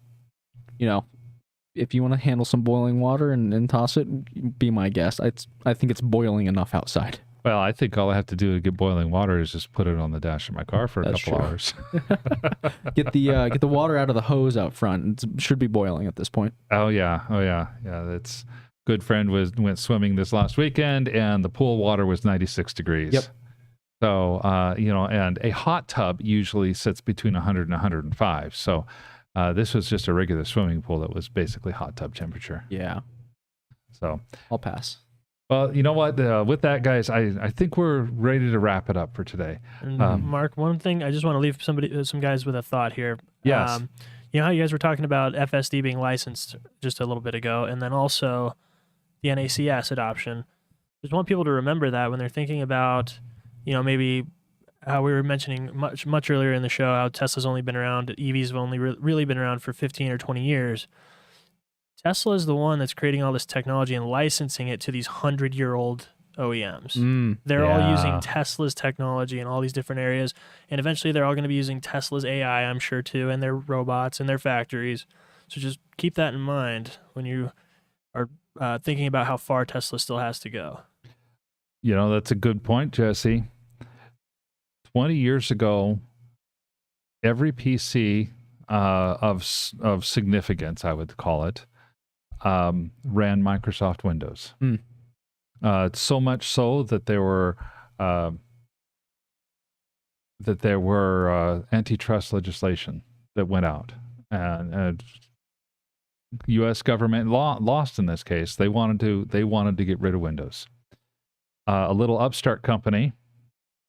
If you want to handle some boiling water and toss it, be my guest. I think it's boiling enough outside. Well, I think all I have to do to get boiling water is just put it on the dash of my car for a couple hours. Get the water out of the hose out front. It should be boiling at this point. Oh yeah. That's good friend went swimming this last weekend, and the pool water was 96 degrees. Yep. So and a hot tub usually sits between 100 and 105. So this was just a regular swimming pool that was basically hot tub temperature. Yeah. So I'll pass. Well, you know what? With that, guys, I think we're ready to wrap it up for today. And Mark, one thing I just want to leave some guys with a thought here. Yes. You know how you guys were talking about FSD being licensed just a little bit ago, and then also the NACS adoption. Just want people to remember that when they're thinking about, maybe how we were mentioning much earlier in the show, how Tesla's only been around, EVs have only really been around for 15 or 20 years. Tesla is the one that's creating all this technology and licensing it to these 100-year-old OEMs. They're all using Tesla's technology in all these different areas, and eventually they're all going to be using Tesla's AI, I'm sure, too, and their robots and their factories. So just keep that in mind when you are thinking about how far Tesla still has to go. You know, that's a good point, Jesse. 20 years ago, every PC of significance, I would call it, ran Microsoft Windows. So much so that there were antitrust legislation that went out, and U.S. government lost in this case. They wanted to get rid of Windows. A little upstart company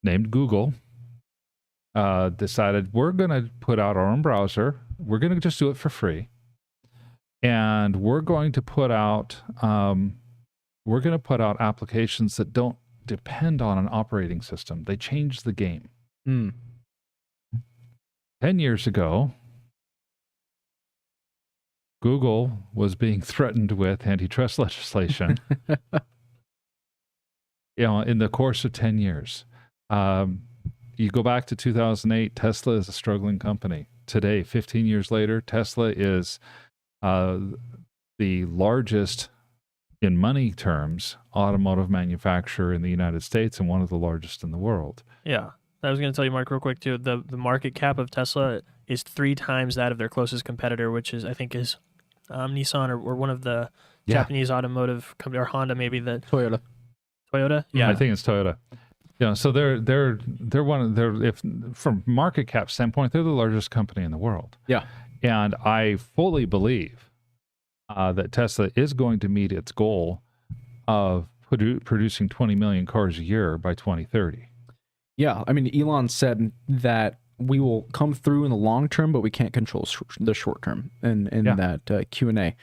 named Google decided, we're going to put out our own browser. We're going to just do it for free, and we're going to put out applications that don't depend on an operating system. They changed the game. 10 years ago, Google was being threatened with antitrust legislation. In the course of 10 years. You go back to 2008, Tesla is a struggling company. Today, 15 years later, Tesla is the largest, in money terms, automotive manufacturer in the United States and one of the largest in the world. Yeah. I was going to tell you, Mark, real quick, too. The market cap of Tesla is 3 times that of their closest competitor, which is, I think, is Nissan or one of the Japanese automotive company, or Honda, maybe. Toyota. Yeah, I think it's Toyota. So if from market cap standpoint, they're the largest company in the world. Yeah. And I fully believe that Tesla is going to meet its goal of producing 20 million cars a year by 2030. Yeah, I mean, Elon said that we will come through in the long term, but we can't control the short term. And in that Q&A,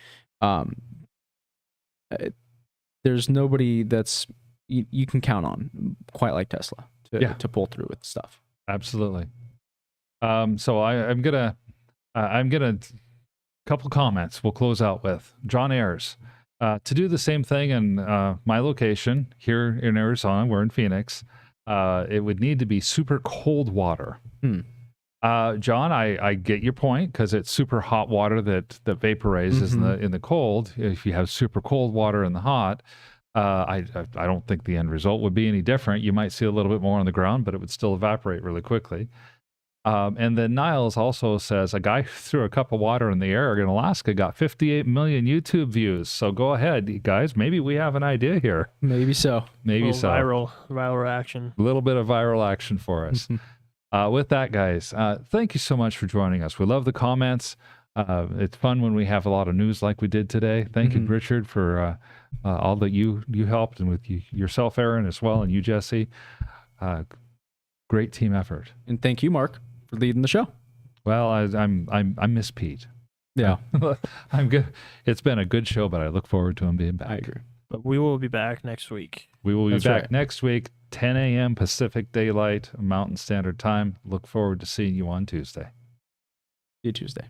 there's nobody that's you can count on quite like Tesla to pull through with stuff. Absolutely. So I'm gonna couple comments we'll close out with. John Ayers, to do the same thing in my location here in Arizona, we're in Phoenix. It would need to be super cold water. John, I get your point, because it's super hot water that vaporizes in the cold. If you have super cold water in the hot, I don't think the end result would be any different. You might see a little bit more on the ground, but it would still evaporate really quickly. And then Niles also says a guy threw a cup of water in the air in Alaska got 58 million YouTube views. So go ahead, guys. Maybe we have an idea here. Maybe so. Maybe so. Viral action. A little bit of viral action for us. With that, guys, thank you so much for joining us. We love the comments. It's fun when we have a lot of news like we did today. Thank you, Richard, for all that you helped, and with yourself, Aaron, as well, and you, Jesse. Great team effort. And thank you, Mark, for leading the show. Well, I miss Pete. Yeah. I'm good. It's been a good show, but I look forward to him being back. I agree. But we will be back next week. We will be back next week, 10 a.m. Pacific Daylight, Mountain Standard Time. Look forward to seeing you on Tuesday. See you Tuesday.